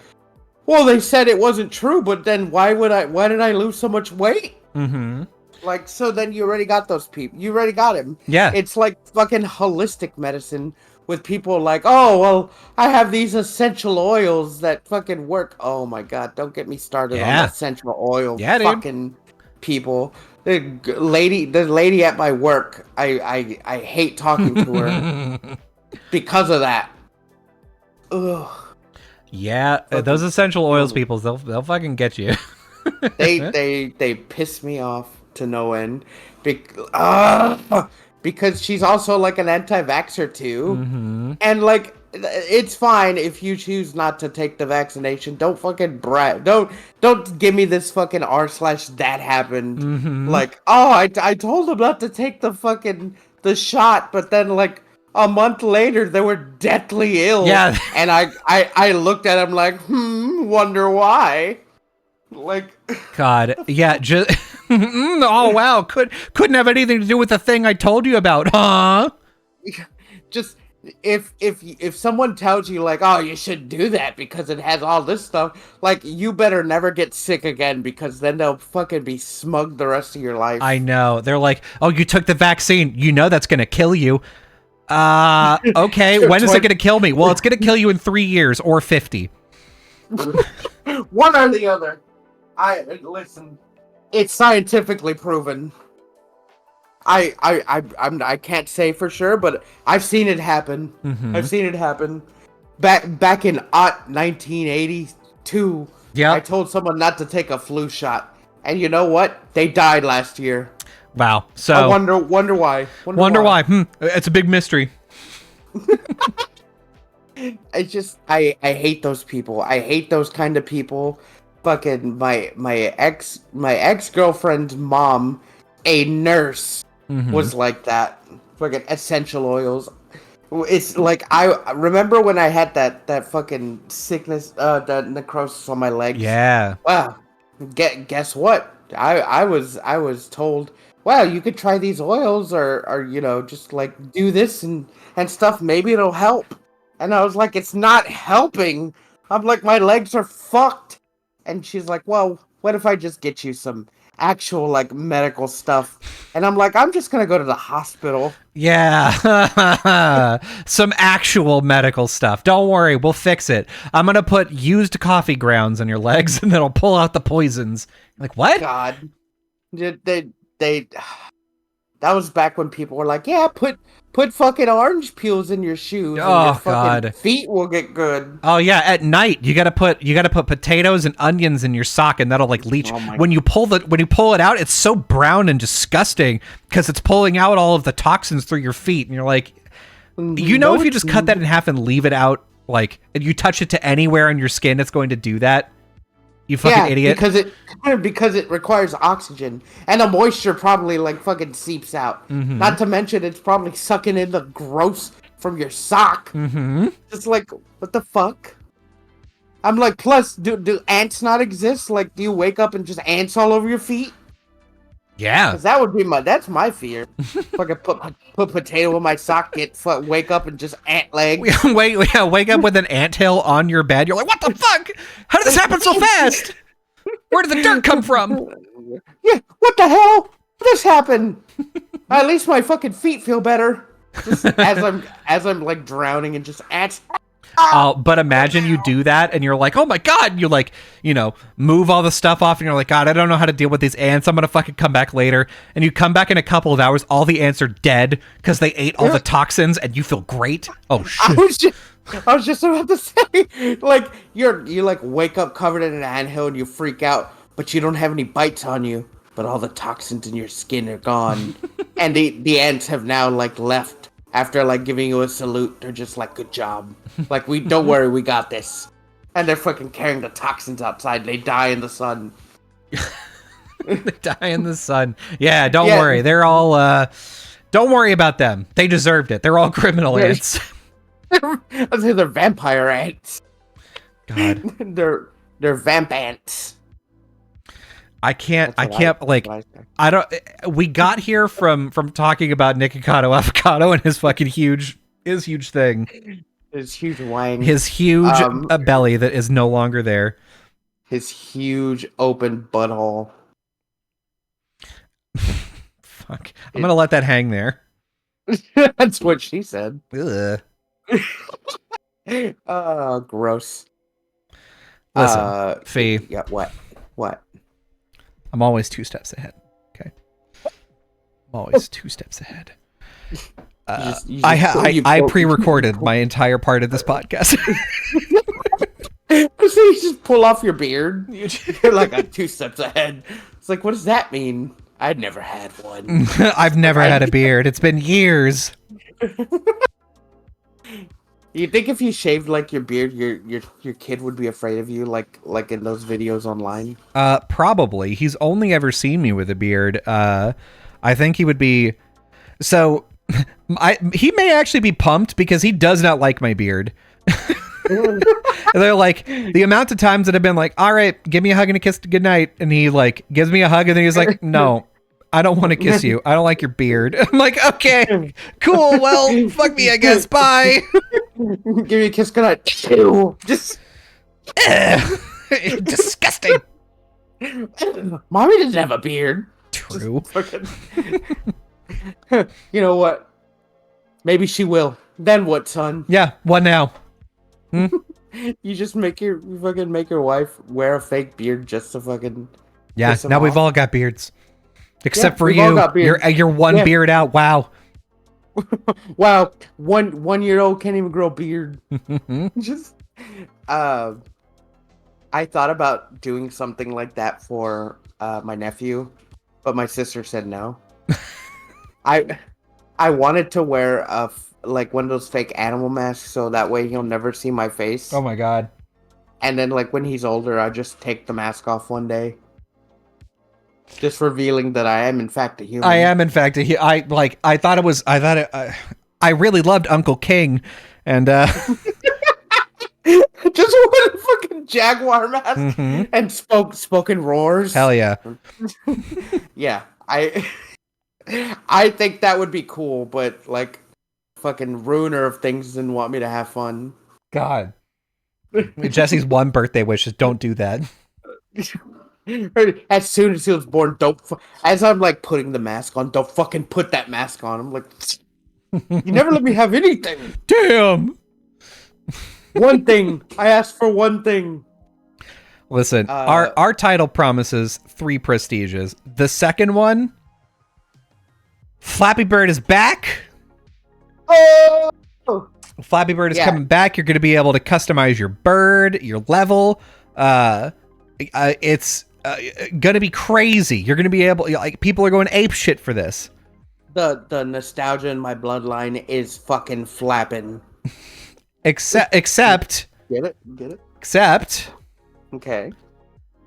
Speaker 2: well, they said it wasn't true, but then why did I lose so much weight?
Speaker 1: Mm-hmm.
Speaker 2: Like, so then you already got those people. You already got him.
Speaker 1: Yeah,
Speaker 2: it's like fucking holistic medicine. With people like, oh, well, I have these essential oils that fucking work. Oh my god, don't get me started on essential oil fucking people. The lady at my work, I hate talking to her because of that. Ugh.
Speaker 1: Yeah, those essential oils people, they'll fucking get you.
Speaker 2: they piss me off to no end. Because she's also like an anti-vaxxer too, and like it's fine if you choose not to take the vaccination. Don't fucking brag. Don't give me this fucking r/that happened. Like, oh, I told him not to take the shot, but then like a month later they were deathly ill.
Speaker 1: Yeah,
Speaker 2: and I looked at him like, wonder why. Like,
Speaker 1: God, yeah, just oh wow, couldn't have anything to do with the thing I told you about, huh?
Speaker 2: Just if someone tells you like, oh, you should do that because it has all this stuff, like, you better never get sick again, because then they'll fucking be smug the rest of your life.
Speaker 1: I know. They're like, oh, you took the vaccine, you know that's gonna kill you. Okay, when is it gonna kill me? Well, it's gonna kill you in 3 years or 50.
Speaker 2: One or the other. Listen, it's scientifically proven. I can't say for sure, but I've seen it happen. I've seen it happen. Back in 1982. Yeah. I told someone not to take a flu shot, and you know what? They died last year.
Speaker 1: Wow. So
Speaker 2: I wonder why.
Speaker 1: Wonder why. It's a big mystery.
Speaker 2: I hate those people. I hate those kind of people. Fucking my ex-girlfriend's mom, a nurse, was like that. Fucking essential oils. It's like, I remember when I had that fucking sickness, the necrosis on my legs.
Speaker 1: Yeah.
Speaker 2: Wow. Guess what? I was told, well, you could try these oils or you know, just like do this and stuff. Maybe it'll help. And I was like, it's not helping. I'm like, my legs are fucked. And she's like, well, what if I just get you some actual, like, medical stuff? And I'm like, I'm just going to go to the hospital.
Speaker 1: Yeah. Some actual medical stuff. Don't worry, we'll fix it. I'm going to put used coffee grounds on your legs, and then I'll pull out the poisons. Like, what?
Speaker 2: God. They That was back when people were like, yeah, put fucking orange peels in your shoes and your
Speaker 1: Oh
Speaker 2: fucking
Speaker 1: God.
Speaker 2: feet will get good.
Speaker 1: Oh yeah, at night you gotta put potatoes and onions in your sock, and that'll like leach.
Speaker 2: Oh my.
Speaker 1: When you pull it out, it's so brown and disgusting because it's pulling out all of the toxins through your feet, and you're like,
Speaker 2: No,
Speaker 1: if you just cut that in half and leave it out, like, and you touch it to anywhere on your skin, it's going to do that. You fucking idiot.
Speaker 2: Because it requires oxygen and the moisture probably like fucking seeps out.
Speaker 1: Mm-hmm.
Speaker 2: Not to mention it's probably sucking in the gross from your sock.
Speaker 1: Mm-hmm.
Speaker 2: It's like, what the fuck? I'm like, plus, do ants not exist? Like, do you wake up and just ants all over your feet?
Speaker 1: Yeah.
Speaker 2: Because that's my fear. Fucking put potato in my sock, wake up and just ant legs.
Speaker 1: Wake up with an anthill on your bed. You're like, what the fuck? How did this happen so fast? Where did the dirt come from?
Speaker 2: Yeah, what the hell? This happened. At least my fucking feet feel better. Just as I'm like drowning and just ants.
Speaker 1: But imagine you do that and you're like, oh my God, you like, move all the stuff off and you're like, God, I don't know how to deal with these ants. I'm going to fucking come back later. And you come back in a couple of hours, all the ants are dead because they ate all the toxins and you feel great. Oh shit.
Speaker 2: I was just about to say, like, you like wake up covered in an anthill and you freak out, but you don't have any bites on you, but all the toxins in your skin are gone. And the ants have now like left. After like giving you a salute, they're just like, good job. Like, don't worry, we got this. And they're fucking carrying the toxins outside. They die in the sun.
Speaker 1: They die in the sun. Yeah, don't worry. They're all, don't worry about them. They deserved it. They're all criminal ants.
Speaker 2: I was saying they're vampire ants.
Speaker 1: God.
Speaker 2: they're vamp ants.
Speaker 1: I can't we got here from talking about Nikocado Avocado and his fucking huge thing.
Speaker 2: His huge wang.
Speaker 1: His huge belly that is no longer there.
Speaker 2: His huge open butthole.
Speaker 1: Fuck. I'm going to let that hang there.
Speaker 2: That's what she said.
Speaker 1: Ugh.
Speaker 2: Gross.
Speaker 1: Listen, Fee.
Speaker 2: Yeah, what?
Speaker 1: I'm always 2 steps ahead. Okay. I'm always 2 steps ahead. I pre-recorded my entire part of this podcast.
Speaker 2: So you just pull off your beard. You're like 2 steps ahead. It's like, what does that mean? I'd never had one.
Speaker 1: I've never had a beard. It's been years.
Speaker 2: You think if you shaved like your beard, your kid would be afraid of you, like in those videos online?
Speaker 1: Probably. He's only ever seen me with a beard. I think he would be. So, he may actually be pumped because he does not like my beard. They're like, the amount of times that I've been like, all right, give me a hug and a kiss, good night, and he like gives me a hug and then he's like, no, I don't want to kiss you. I don't like your beard. I'm like, okay, cool. Well, fuck me, I guess. Bye.
Speaker 2: Give me a kiss, good night. Ew. Just
Speaker 1: disgusting.
Speaker 2: Mommy didn't have a beard.
Speaker 1: True.
Speaker 2: You know what? Maybe she will. Then what, son?
Speaker 1: Yeah. What now?
Speaker 2: You just make your wife wear a fake beard just to fucking.
Speaker 1: Yeah. Now we've all got beards, except for you. You're one beard out. Wow.
Speaker 2: Wow. 1 year old can't even grow a beard. Just. I thought about doing something like that for my nephew, but my sister said no. I wanted to wear like one of those fake animal masks so that way he'll never see my face.
Speaker 1: Oh my God.
Speaker 2: And then like when he's older, I just take the mask off one day. Just revealing that I am in fact a human.
Speaker 1: I am in fact a I really loved Uncle King and
Speaker 2: just wore a fucking jaguar mask and spoken roars.
Speaker 1: Hell yeah.
Speaker 2: Yeah. I think that would be cool, but like fucking ruiner of things didn't want me to have fun.
Speaker 1: God. Jesse's one birthday wish is don't do that.
Speaker 2: As soon as he was born, as I'm like putting the mask on, don't fucking put that mask on. I'm like, you never let me have anything.
Speaker 1: Damn.
Speaker 2: One thing. I asked for one thing.
Speaker 1: Listen, our title promises 3 prestiges. The second one, Flappy Bird is back.
Speaker 2: Oh,
Speaker 1: Flappy Bird is
Speaker 2: Yeah.
Speaker 1: coming back. You're going to be able to customize your bird, your level. It's going to be crazy. You're going to be able, like, people are going ape shit for this.
Speaker 2: the nostalgia in my bloodline is fucking flapping.
Speaker 1: Except,
Speaker 2: Get it? Okay.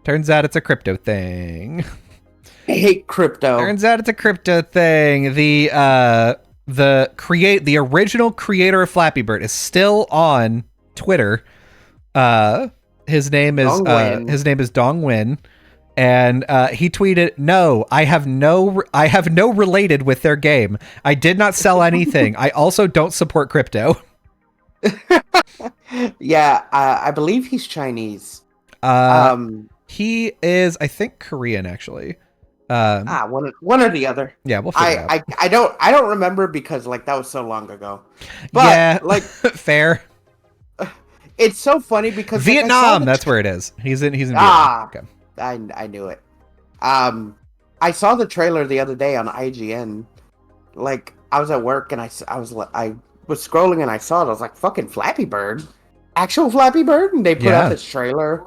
Speaker 1: turns out it's a crypto thing.
Speaker 2: I hate crypto.
Speaker 1: Turns out it's a crypto thing. The original creator of Flappy Bird is still on Twitter. His name is Dong Win, and he tweeted, "No, I have no related with their game. I did not sell anything. I also don't support crypto."
Speaker 2: Yeah, I believe he's Chinese.
Speaker 1: He is, I think, Korean actually.
Speaker 2: One or the other.
Speaker 1: Yeah, we'll figure it out.
Speaker 2: I don't remember because like that was so long ago. But
Speaker 1: Yeah,
Speaker 2: like
Speaker 1: fair.
Speaker 2: it's so funny because
Speaker 1: Vietnam, that's where it is. He's in Vietnam. Okay.
Speaker 2: I knew it. I saw the trailer the other day on IGN. Like I was at work and I was scrolling and I saw it. I was like, "Fucking Flappy Bird, actual Flappy Bird!" And they put out this trailer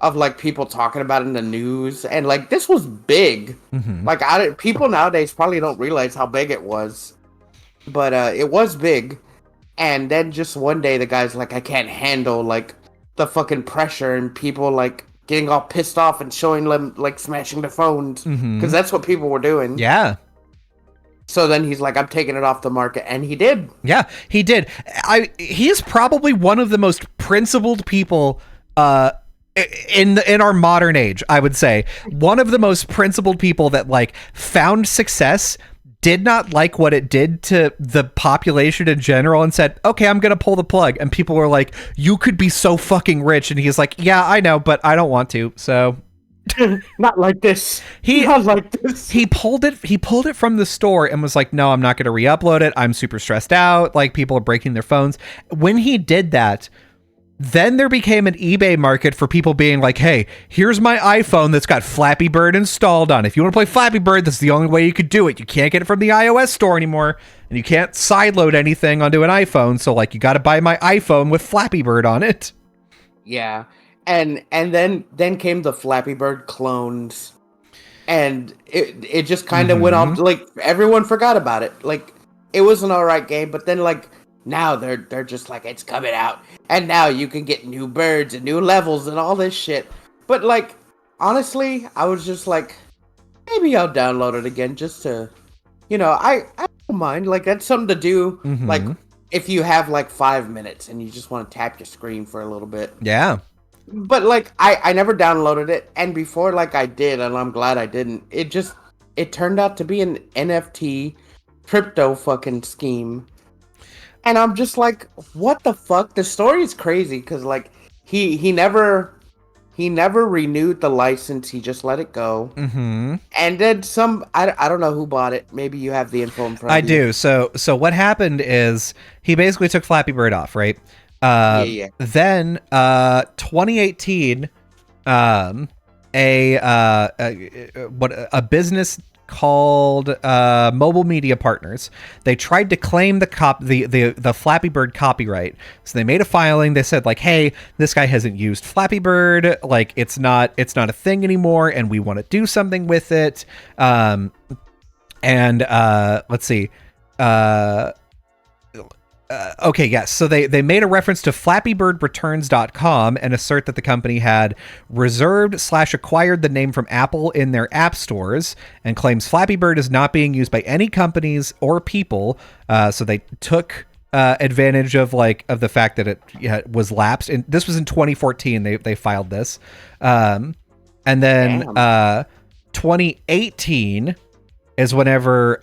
Speaker 2: of like people talking about it in the news, and like this was big.
Speaker 1: Mm-hmm.
Speaker 2: Like people nowadays probably don't realize how big it was, but it was big. And then just one day, the guy's like, "I can't handle like the fucking pressure and people like getting all pissed off and showing them like smashing their phones because that's what people were doing."
Speaker 1: Yeah.
Speaker 2: So then he's like, "I'm taking it off the market," and he did.
Speaker 1: Yeah, he did. He's probably one of the most principled people in our modern age, I would say. One of the most principled people that like found success, did not like what it did to the population in general, and said, "Okay, I'm gonna pull the plug." And people were like, "You could be so fucking rich," and he's like, "Yeah, I know, but I don't want to." So
Speaker 2: Not like this.
Speaker 1: Not like this. He pulled it from the store and was like, "No, I'm not going to re-upload it. I'm super stressed out. Like, people are breaking their phones." When he did that, then there became an eBay market for people being like, "Hey, here's my iPhone that's got Flappy Bird installed on. If you want to play Flappy Bird, that's the only way you could do it. You can't get it from the iOS store anymore, and you can't sideload anything onto an iPhone. So like, you got to buy my iPhone with Flappy Bird on it."
Speaker 2: Yeah. And then came the Flappy Bird clones, and it just kind of went off. Like everyone forgot about it. Like it was an alright game, but then like now they're just like, it's coming out, and now you can get new birds and new levels and all this shit. But like honestly, I was just like, maybe I'll download it again just to, I don't mind. Like that's something to do. Like if you have like 5 minutes and you just want to tap your screen for a little bit.
Speaker 1: Yeah.
Speaker 2: But like I never downloaded it, and before like I did, and I'm glad I didn't. It turned out to be an NFT crypto fucking scheme, and I'm just like, what the fuck? The story is crazy because like he never renewed the license. He just let it go, and then I don't know who bought it. Maybe you have the info in front.
Speaker 1: I do. So what happened is he basically took Flappy Bird off, right? Then 2018, a business called Mobile Media Partners, they tried to claim the Flappy Bird copyright. So they made a filing. They said like, "Hey, this guy hasn't used Flappy Bird. Like it's not a thing anymore, and we want to do something with it." Let's see. Okay, yes. So they made a reference to FlappyBirdReturns.com and assert that the company had reserved/acquired the name from Apple in their app stores, and claims Flappy Bird is not being used by any companies or people. So they took advantage of the fact that it was lapsed. And this was in 2014. They filed this, and then 2018. Is whenever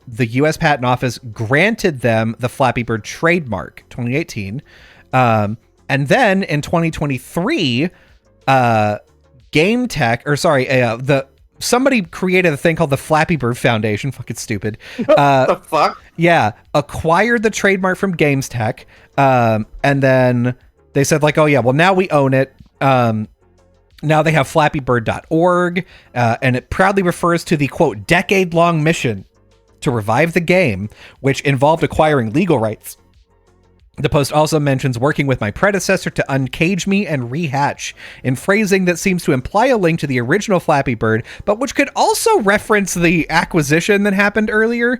Speaker 1: the U.S. Patent Office granted them the Flappy Bird trademark, 2018. And then in 2023, somebody created a thing called the Flappy Bird Foundation. Fucking stupid.
Speaker 2: What the fuck?
Speaker 1: Yeah, acquired the trademark from Games Tech. And then they said like, "Oh yeah, well now we own it." Now they have flappybird.org, and it proudly refers to the, quote, decade-long mission to revive the game, which involved acquiring legal rights. The post also mentions working with my predecessor to uncage me and rehatch, in phrasing that seems to imply a link to the original Flappy Bird, but which could also reference the acquisition that happened earlier.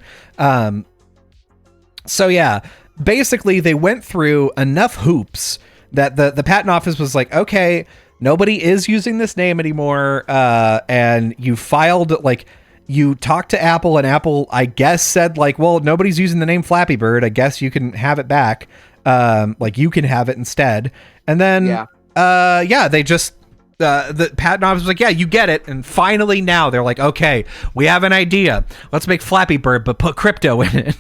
Speaker 1: So yeah, basically they went through enough hoops that the patent office was like, okay, nobody is using this name anymore, and you filed, like, you talked to Apple, and Apple, I guess, said, like, well, nobody's using the name Flappy Bird, I guess you can have it back. Like, you can have it instead. And then, they just, the patent office was like, yeah, you get it. And finally now they're like, okay, we have an idea. Let's make Flappy Bird, but put crypto in it.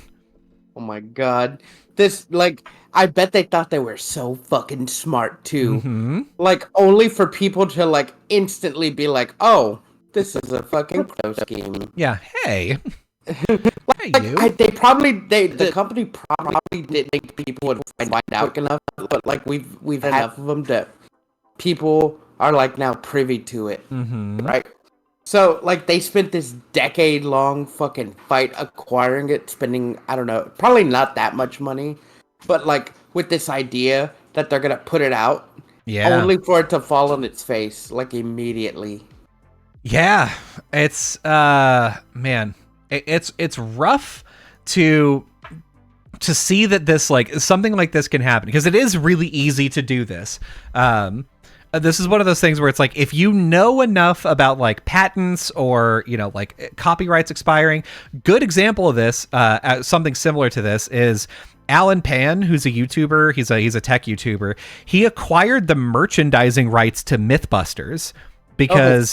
Speaker 2: Oh my god. This, like, I bet they thought they were so fucking smart, too.
Speaker 1: Mm-hmm.
Speaker 2: Like, only for people to, like, instantly be like, oh, this is a fucking crypto scheme.
Speaker 1: Yeah, hey.
Speaker 2: Like, the company probably didn't think people would find out quick enough, but, like, we've had enough of them that people are, like, now privy to it, right? So, like, they spent this decade-long fucking fight acquiring it, spending, I don't know, probably not that much money, but, like, with this idea that they're gonna put it out, only for it to fall on its face, like, immediately.
Speaker 1: Yeah, it's, man, it's rough to see that this, like, something like this can happen, because it is really easy to do this. This is one of those things where it's like, if you know enough about, like, patents or, you know, like, copyrights expiring, good example of this, something similar to this is Alan Pan, who's a YouTuber. He's a tech YouTuber. He acquired the merchandising rights to Mythbusters because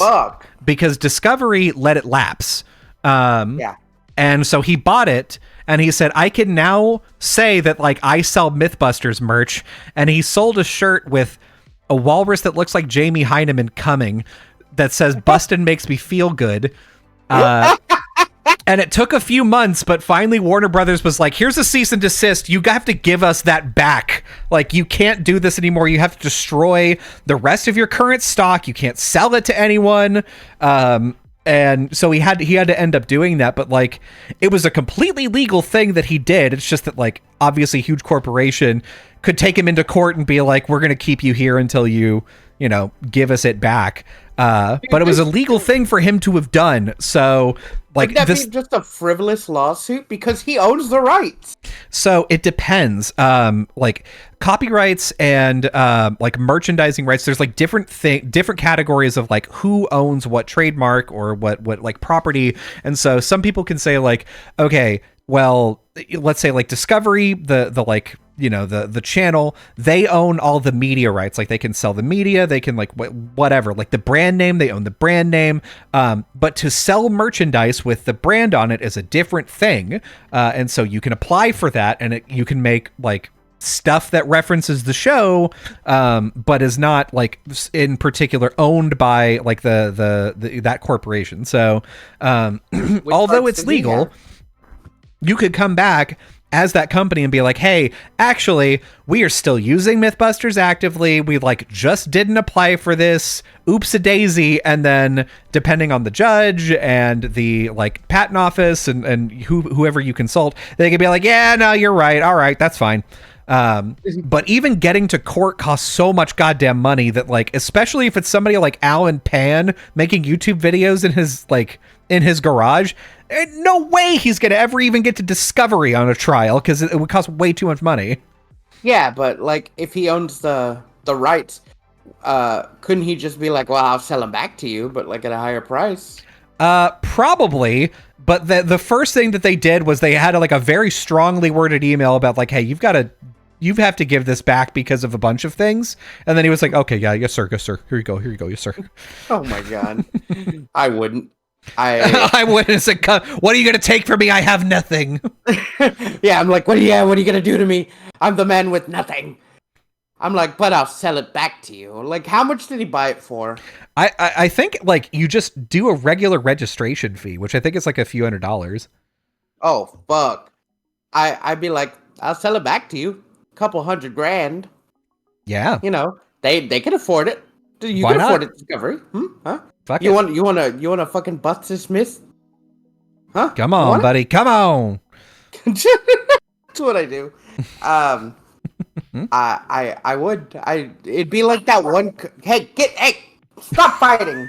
Speaker 1: Discovery let it lapse. And so he bought it, and he said, I can now say that, like, I sell Mythbusters merch. And he sold a shirt with a walrus that looks like Jamie Hyneman coming that says Bustin' makes me feel good. And it took a few months, but finally Warner Brothers was like, here's a cease and desist. You have to give us that back. Like, you can't do this anymore. You have to destroy the rest of your current stock. You can't sell it to anyone. And so he had to end up doing that, but, like, it was a completely legal thing that he did. It's just that, like, obviously a huge corporation could take him into court and be like, we're going to keep you here until you know, give us it back. But it was a legal thing for him to have done. So, like,
Speaker 2: would that be just a frivolous lawsuit because he owns the rights?
Speaker 1: So it depends. Like, copyrights and like merchandising rights, there's, like, different categories of, like, who owns what trademark or what like property. And so some people can say, like, okay, well, let's say, like, Discovery, the like, you know, the channel, they own all the media rights. Like, they can sell the media, they can, like, whatever, like, the brand name, they own the brand name. But to sell merchandise with the brand on it is a different thing. And so you can apply for that, and you can make, like, stuff that references the show, but is not, like, in particular owned by, like, that corporation. So, although it's legal, you could come back as that company and be like, hey, actually, we are still using Mythbusters actively. We, like, just didn't apply for this. Oops-a-daisy. And then, depending on the judge and the, like, patent office and whoever you consult, they could be like, yeah, no, you're right. All right, that's fine. But even getting to court costs so much goddamn money that, like, especially if it's somebody like Alan Pan making YouTube videos in his garage, no way he's gonna ever even get to Discovery on a trial, because it would cost way too much money.
Speaker 2: Yeah, but, like, if he owns the rights, couldn't he just be like, well, I'll sell them back to you, but, like, at a higher price?
Speaker 1: Probably. But the first thing that they did was they had, like, a very strongly worded email about, like, hey, you have to give this back because of a bunch of things. And then he was like, okay, yeah, yes, sir. Here you go, yes, sir.
Speaker 2: Oh my God. I wouldn't.
Speaker 1: I wouldn't say, what are you going to take from me? I have nothing.
Speaker 2: Yeah, I'm like, what are you going to do to me? I'm the man with nothing. I'm like, but I'll sell it back to you. Like, how much did he buy it for?
Speaker 1: I think, like, you just do a regular registration fee, which I think is like a few $100s.
Speaker 2: Oh, fuck. I'd be like, I'll sell it back to you. Couple $100,000.
Speaker 1: Yeah.
Speaker 2: You know, they can afford it. You
Speaker 1: Why
Speaker 2: can
Speaker 1: not?
Speaker 2: afford it, Discovery. Huh?
Speaker 1: Fuck
Speaker 2: You want a fucking Buster Smith Huh?
Speaker 1: Come
Speaker 2: You
Speaker 1: on,
Speaker 2: want
Speaker 1: buddy. Come on.
Speaker 2: it? That's what I do. Um, I would. It'd be like that one. Hey, stop fighting.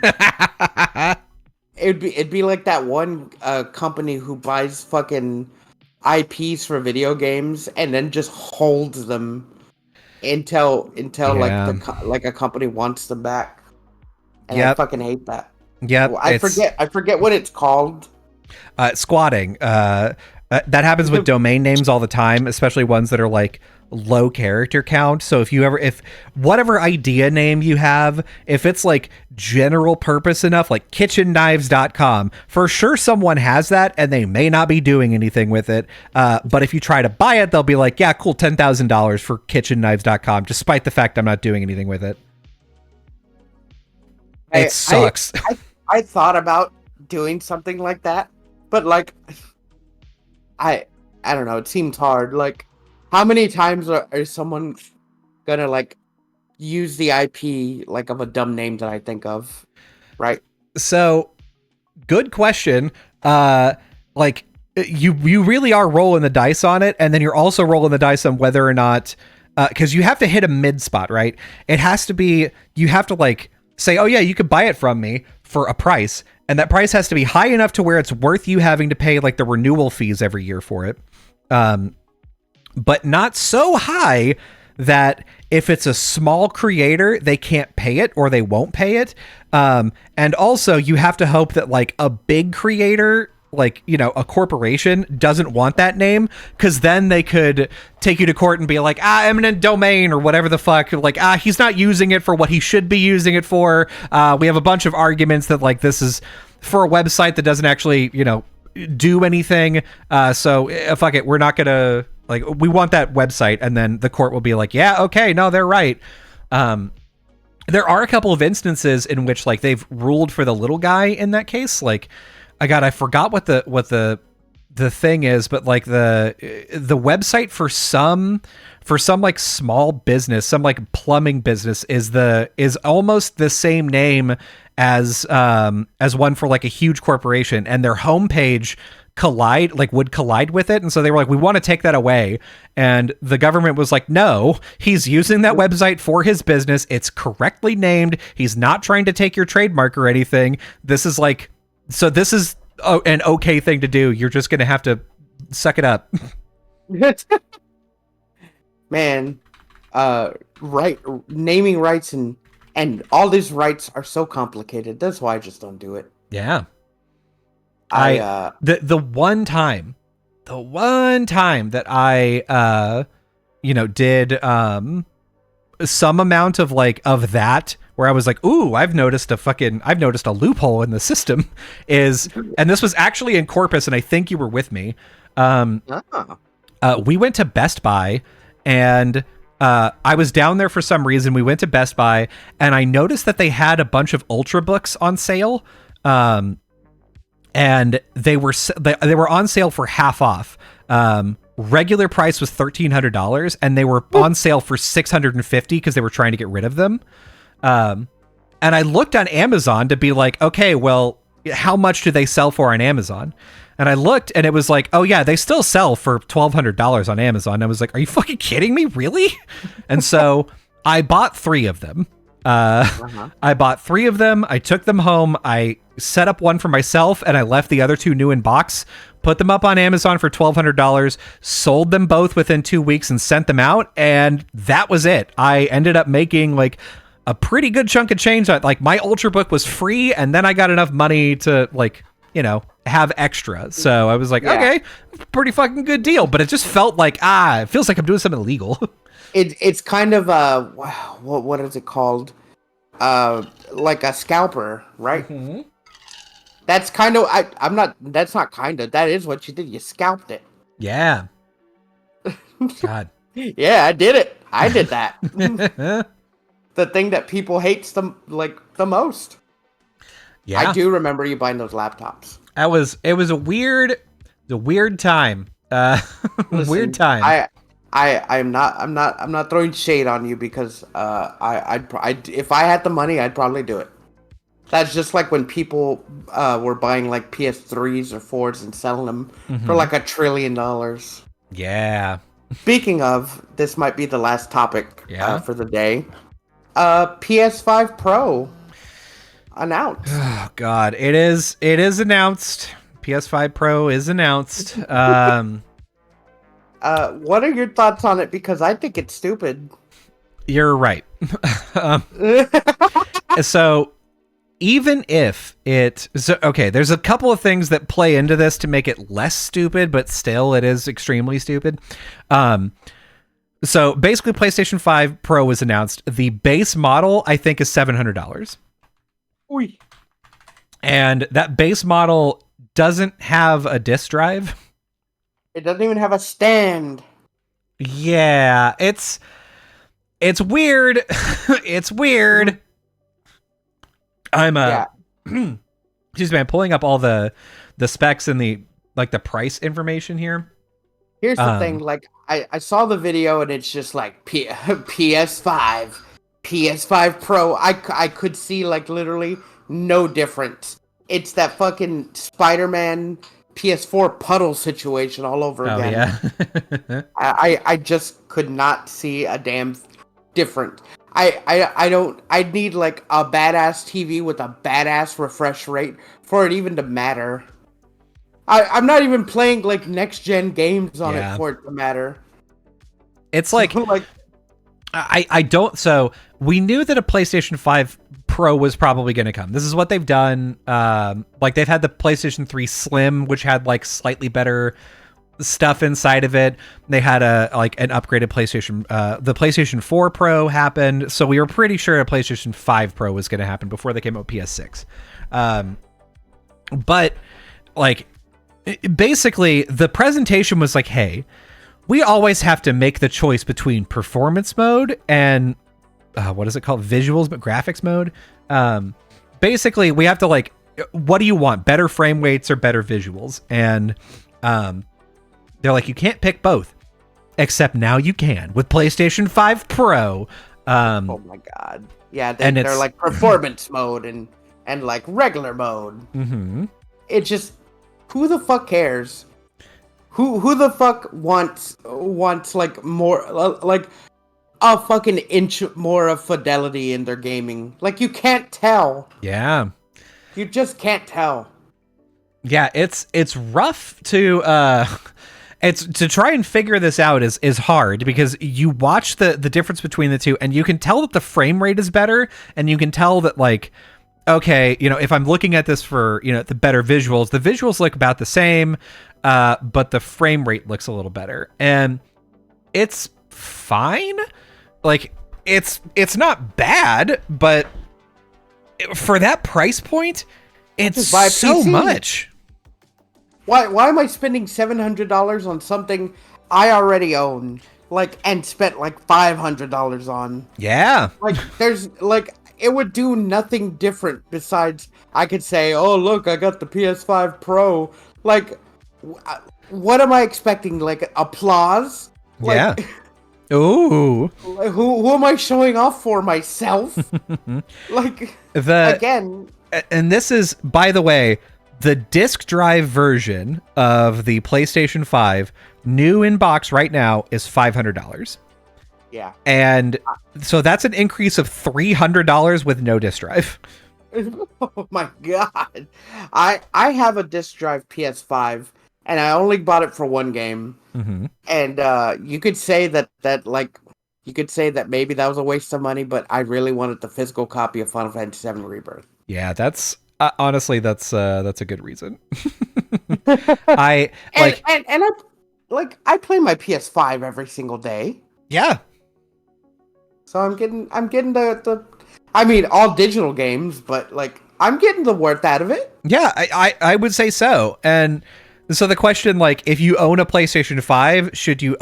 Speaker 2: It'd be like that one company who buys fucking IPs for video games and then just holds them until like
Speaker 1: Yeah.
Speaker 2: like a company wants them back, and I
Speaker 1: Yep.
Speaker 2: fucking hate that.
Speaker 1: Yep. It's
Speaker 2: I forget what it's called.
Speaker 1: squatting. That happens with domain names all the time, especially ones that are like low character count. So if whatever idea name you have, if it's like general purpose enough, like kitchenknives.com, for sure someone has that and they may not be doing anything with it. But if you try to buy it, they'll be like, yeah, cool, $10,000 for kitchenknives.com, despite the fact I'm not doing anything with it. It sucks.
Speaker 2: I thought about doing something like that, but like I I don't know, it seems hard. Like how many times are someone gonna like use the IP like of a dumb name that I think of, right?
Speaker 1: So good question. Like you really are rolling the dice on it, and then you're also rolling the dice on whether or not, because you have to hit a mid spot, right? It has to be, you have to like say, oh yeah, you could buy it from me for a price, and that price has to be high enough to where it's worth you having to pay like the renewal fees every year for it, but not so high that if it's a small creator, they can't pay it or they won't pay it. And also you have to hope that like a big creator, like, you know, a corporation doesn't want that name, because then they could take you to court and be like, eminent domain or whatever the fuck, like, he's not using it for what he should be using it for. We have a bunch of arguments that like this is for a website that doesn't actually, you know, do anything. So fuck it, we're not gonna, like, we want that website, and then the court will be like, yeah, okay, no, they're right. There are a couple of instances in which like they've ruled for the little guy in that case. Like, I forgot what the thing is, but like the website for some like small business, some like plumbing business is almost the same name as one for like a huge corporation, and their homepage would collide with it, and so they were like, we want to take that away, and the government was like, no, he's using that website for his business, it's correctly named, he's not trying to take your trademark or anything, this is an okay thing to do, you're just gonna have to suck it up.
Speaker 2: Man, right, naming rights and all these rights are so complicated. That's why I just don't do it.
Speaker 1: Yeah. The one time that I did some amount of like of that, where I was like, ooh, I've noticed a loophole in the system, and this was actually in Corpus, and I think you were with me. We went to Best Buy, and I was down there for some reason. We went to Best Buy, and I noticed that they had a bunch of Ultra books on sale. And they were on sale for half off. Regular price was $1,300, and they were on sale for $650 because they were trying to get rid of them. And I looked on Amazon to be like, okay, well, how much do they sell for on Amazon? And I looked, and it was like, oh yeah, they still sell for $1,200 on Amazon. And I was like, are you fucking kidding me? Really? And so I bought 3 of them. I bought 3 of them. I took them home. I set up one for myself, and I left the other 2 new in box, put them up on Amazon for $1,200, sold them both within 2 weeks and sent them out. And that was it. I ended up making like a pretty good chunk of change. Like my Ultrabook was free, and then I got enough money to like, you know, have extra. So I was like, okay, pretty fucking good deal. But it just felt like, it feels like I'm doing something illegal.
Speaker 2: It's kind of what is it called? Like a scalper, right?
Speaker 1: Mm-hmm.
Speaker 2: That's kind of I'm not. That's not kind of. That is what you did. You scalped it.
Speaker 1: Yeah. God.
Speaker 2: Yeah, I did it. I did that. The thing that people hates the most. Yeah. I do remember you buying those laptops.
Speaker 1: It was a weird time. Listen, weird time.
Speaker 2: I'm not throwing shade on you, because if I had the money, I'd probably do it. That's just like when people were buying like PS3s or 4s and selling them for like $1 trillion.
Speaker 1: Yeah.
Speaker 2: Speaking of, this might be the last topic
Speaker 1: Yeah.
Speaker 2: for the day. PS5 Pro announced.
Speaker 1: Oh God, it is announced. PS5 Pro is announced.
Speaker 2: What are your thoughts on it? Because I think it's stupid.
Speaker 1: You're right. So even if okay, there's a couple of things that play into this to make it less stupid, but still it is extremely stupid. So basically PlayStation 5 Pro was announced. The base model I think is $700.
Speaker 2: Oy.
Speaker 1: And that base model doesn't have a disk drive.
Speaker 2: It doesn't even have a stand.
Speaker 1: Yeah, it's weird. It's weird. I'm excuse me, I'm pulling up all the specs and the price information here.
Speaker 2: Here's the thing, like I saw the video and it's just like PS5, PS5 Pro. I could see like literally no difference. It's that fucking Spider-Man PS4 puddle situation all over again.
Speaker 1: Yeah.
Speaker 2: I just could not see a damn different. I need like a badass TV with a badass refresh rate for it even to matter. I'm not even playing like next gen games on it for it to matter.
Speaker 1: It's like I don't. So we knew that a PlayStation 5 Pro was probably going to come. This is what they've done. Like they've had the PlayStation 3 Slim, which had like slightly better stuff inside of it. They had an upgraded PlayStation. The PlayStation 4 Pro happened, so we were pretty sure a PlayStation 5 Pro was going to happen before they came out with PS6. But like basically the presentation was like, hey, we always have to make the choice between performance mode and what is it called? Visuals, but graphics mode. Basically, we have to like, what do you want? Better frame rates or better visuals? And they're like, you can't pick both. Except now you can with PlayStation 5 Pro.
Speaker 2: Oh my god! Yeah, they're like performance mode and like regular mode.
Speaker 1: Mm-hmm.
Speaker 2: It just, who the fuck cares? Who the fuck wants like more like a fucking inch more of fidelity in their gaming? Like you can't tell.
Speaker 1: Yeah.
Speaker 2: You just can't tell.
Speaker 1: Yeah, it's rough to it's to try and figure this out is hard because you watch the difference between the two and you can tell that the frame rate is better and you can tell that like, okay, you know, if I'm looking at this for, you know, the better visuals, the visuals look about the same, but the frame rate looks a little better. And it's fine. Like it's not bad, but for that price point, it's so much.
Speaker 2: Why am I spending $700 on something I already own? Like, and spent like $500 on.
Speaker 1: Yeah.
Speaker 2: Like, there's like, it would do nothing different besides I could say, oh look, I got the PS5 Pro. Like, what am I expecting? Like applause? Like,
Speaker 1: yeah. Ooh.
Speaker 2: Who am I showing off for? Myself? Like, again.
Speaker 1: And this is, by the way, the disk drive version of the PlayStation 5, new in box right now, is $500.
Speaker 2: Yeah.
Speaker 1: And so that's an increase of $300 with no disk drive.
Speaker 2: Oh my god. I have a disk drive PS5 and I only bought it for one game.
Speaker 1: Mm-hmm.
Speaker 2: And you could say that maybe that was a waste of money, but I really wanted the physical copy of Final Fantasy VII Rebirth.
Speaker 1: Yeah, that's honestly that's a good reason. I
Speaker 2: play my PS5 every single day.
Speaker 1: Yeah.
Speaker 2: So I'm getting the I mean all digital games, but like I'm getting the worth out of it.
Speaker 1: Yeah, I would say so. And so the question, like, if you own a PlayStation 5, should you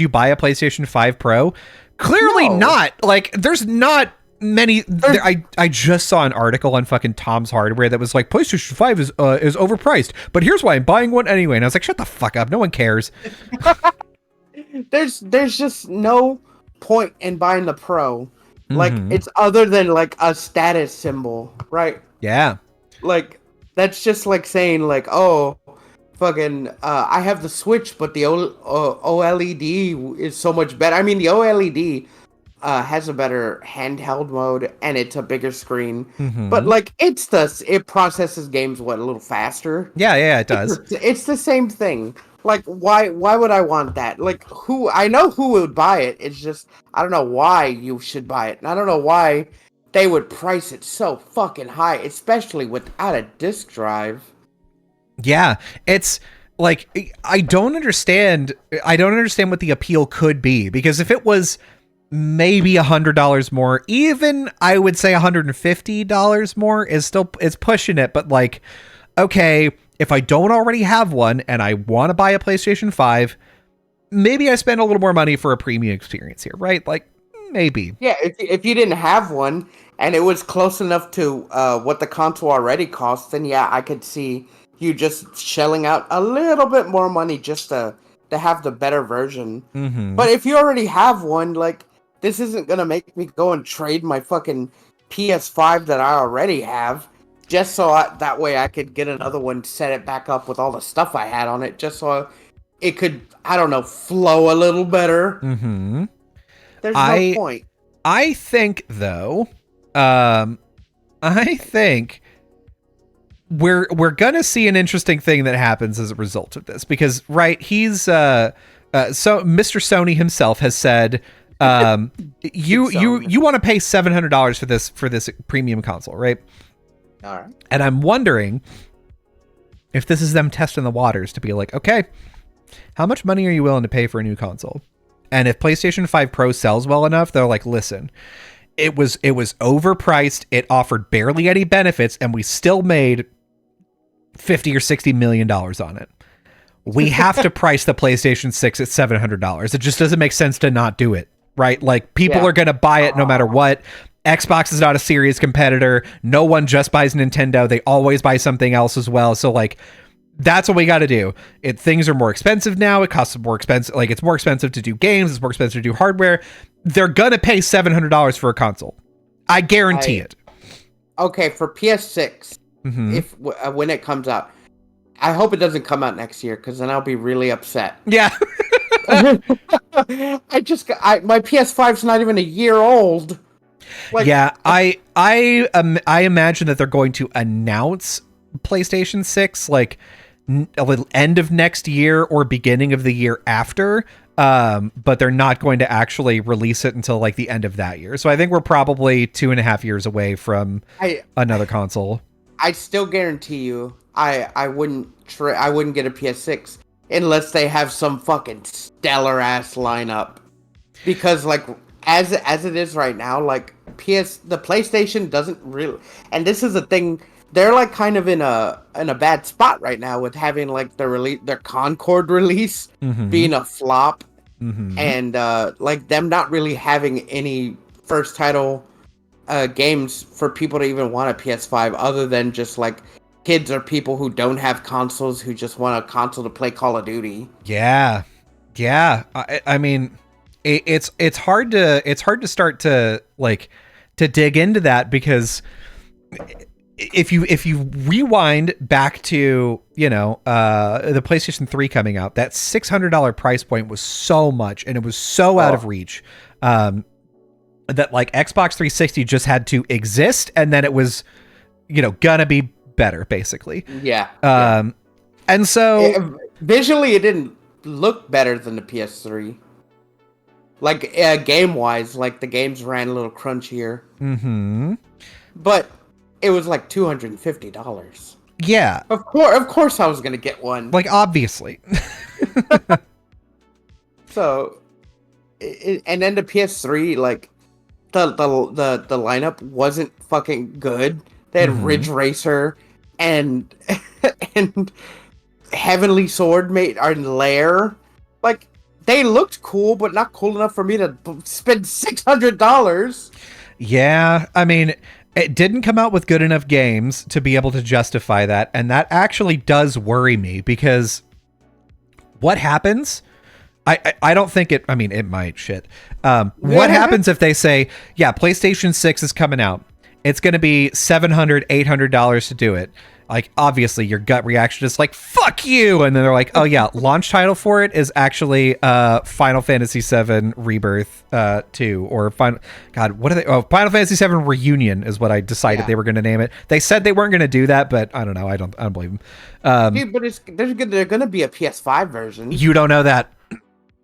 Speaker 1: buy a PlayStation 5 Pro? Clearly not. Like, there's not many. I just saw an article on fucking Tom's Hardware that was like, PlayStation 5 is overpriced, but here's why I'm buying one anyway. And I was like, shut the fuck up. No one cares.
Speaker 2: There's just no point in buying the Pro. Like, it's other than like a status symbol, right?
Speaker 1: Yeah.
Speaker 2: Like, that's just like saying, like, oh, fucking, I have the Switch, but the OLED is so much better. I mean, the OLED has a better handheld mode, and it's a bigger screen. But,
Speaker 1: Mm-hmm.
Speaker 2: like, it processes games, what, a little faster?
Speaker 1: Yeah, it does.
Speaker 2: It's the same thing. Like, why would I want that? Like, I know who would buy it. It's just, I don't know why you should buy it. And I don't know why they would price it so fucking high, especially without a disk drive.
Speaker 1: Yeah, it's like I don't understand. I don't understand what the appeal could be, because if it was maybe $100 more, even I would say $150 more is still, it's pushing it. But like, okay, if I don't already have one and I want to buy a PlayStation 5, maybe I spend a little more money for a premium experience here, right? Like, maybe.
Speaker 2: Yeah, if you didn't have one and it was close enough to what the console already costs, then yeah, I could see you just shelling out a little bit more money just to have the better version.
Speaker 1: Mm-hmm.
Speaker 2: But if you already have one, like, this isn't gonna make me go and trade my fucking PS5 that I already have, just so that way I could get another one, set it back up with all the stuff I had on it, just so it could, I don't know, flow a little better.
Speaker 1: Mm-hmm.
Speaker 2: There's no point.
Speaker 1: I think though, I think we're gonna see an interesting thing that happens as a result of this, because he's so Mr. Sony himself has said, you want to pay $700 for this premium console, right?
Speaker 2: All right.
Speaker 1: And I'm wondering if this is them testing the waters to be like, okay, how much money are you willing to pay for a new console? And if PlayStation 5 Pro sells well enough, they're like, listen, it was overpriced, it offered barely any benefits, and we still made $50 or $60 million on it. We have to price the PlayStation 6 at $700. It just doesn't make sense to not do it, right? Like, people are going to buy it no matter what. Xbox is not a serious competitor. No one just buys Nintendo. They always buy something else as well. So, like, that's what we got to do. Things are more expensive now. It costs more expensive. Like, it's more expensive to do games. It's more expensive to do hardware. They're going to pay $700 for a console. I guarantee it.
Speaker 2: Okay, for PS6, if when it comes out, I hope it doesn't come out next year, because then I'll be really upset.
Speaker 1: Yeah.
Speaker 2: My PS5's not even a year old.
Speaker 1: Like, yeah, I imagine that they're going to announce PlayStation 6 like a little end of next year or beginning of the year after, but they're not going to actually release it until like the end of that year. So I think we're probably 2.5 years away from another console.
Speaker 2: I still guarantee you, I wouldn't get a PS6 unless they have some fucking stellar ass lineup, because like as it is right now, like the PlayStation doesn't really, and this is the thing, they're like kind of in a bad spot right now with having like their Concord release being a flop, and like them not really having any first title games for people to even want a PS5, other than just like kids or people who don't have consoles who just want a console to play Call of Duty.
Speaker 1: Yeah. I mean, it's hard to start to like to dig into that, because if you rewind back to, you know, the PlayStation 3 coming out, that $600 price point was so much, and it was so out of reach, that like Xbox 360 just had to exist, and then it was, you know, gonna be better, basically.
Speaker 2: Yeah.
Speaker 1: And so
Speaker 2: visually it didn't look better than the PS3. Like game wise, like the games ran a little crunchier. But it was like $250.
Speaker 1: Yeah.
Speaker 2: Of course I was gonna get one.
Speaker 1: Like, obviously.
Speaker 2: So, and then the PS3, like the lineup wasn't fucking good. They had Ridge Racer and and Heavenly Sword and Lair. Like, they looked cool, but not cool enough for me to spend $600.
Speaker 1: Yeah, I mean, it didn't come out with good enough games to be able to justify that, and that actually does worry me, because what happens? I don't think it. I mean, it might. Shit. What happens if they say, yeah, PlayStation 6 is coming out, It's going to be $700, $800 to do it. Like, obviously, your gut reaction is like, fuck you. And then they're like, oh, yeah, launch title for it is actually Final Fantasy VII Rebirth 2. Or, God, what are they? Oh, Final Fantasy VII Reunion is what I decided they were going to name it. They said they weren't going to do that, but I don't know. I don't believe them.
Speaker 2: Dude, but there's going to be a PS5 version.
Speaker 1: You don't know that.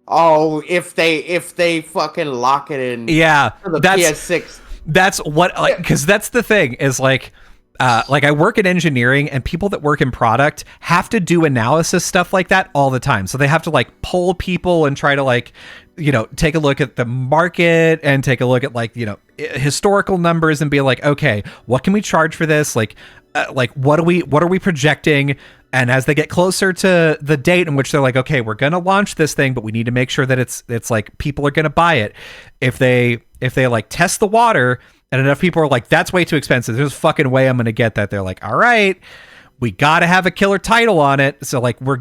Speaker 2: Oh, if they fucking lock it in for the PS6.
Speaker 1: That's what, like, because that's the thing is like I work in engineering, and people that work in product have to do analysis stuff like that all the time. So they have to like poll people and try to like, you know, take a look at the market and take a look at like, you know, historical numbers and be like, okay, what can we charge for this? Like what are we projecting? And as they get closer to the date in which they're like, okay, we're going to launch this thing, but we need to make sure that it's like people are going to buy it. If they like test the water and enough people are like, that's way too expensive, there's a fucking way I'm going to get that. They're like, all right, we got to have a killer title on it. So like we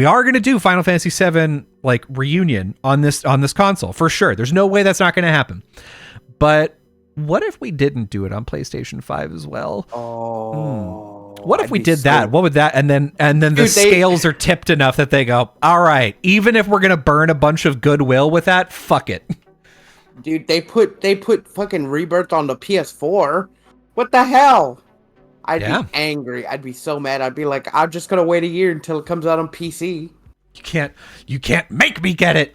Speaker 1: are going to do Final Fantasy VII like Reunion on this console for sure. There's no way that's not going to happen. But what if we didn't do it on PlayStation 5 as well? What if we did that? What would that? And then the scales are tipped enough that they go, all right, even if we're gonna burn a bunch of goodwill with that, fuck it.
Speaker 2: Dude, they put fucking Rebirth on the PS4. What the hell? I'd be angry. I'd be so mad. I'd be like, I'm just gonna wait a year until it comes out on PC.
Speaker 1: You can't make me get it.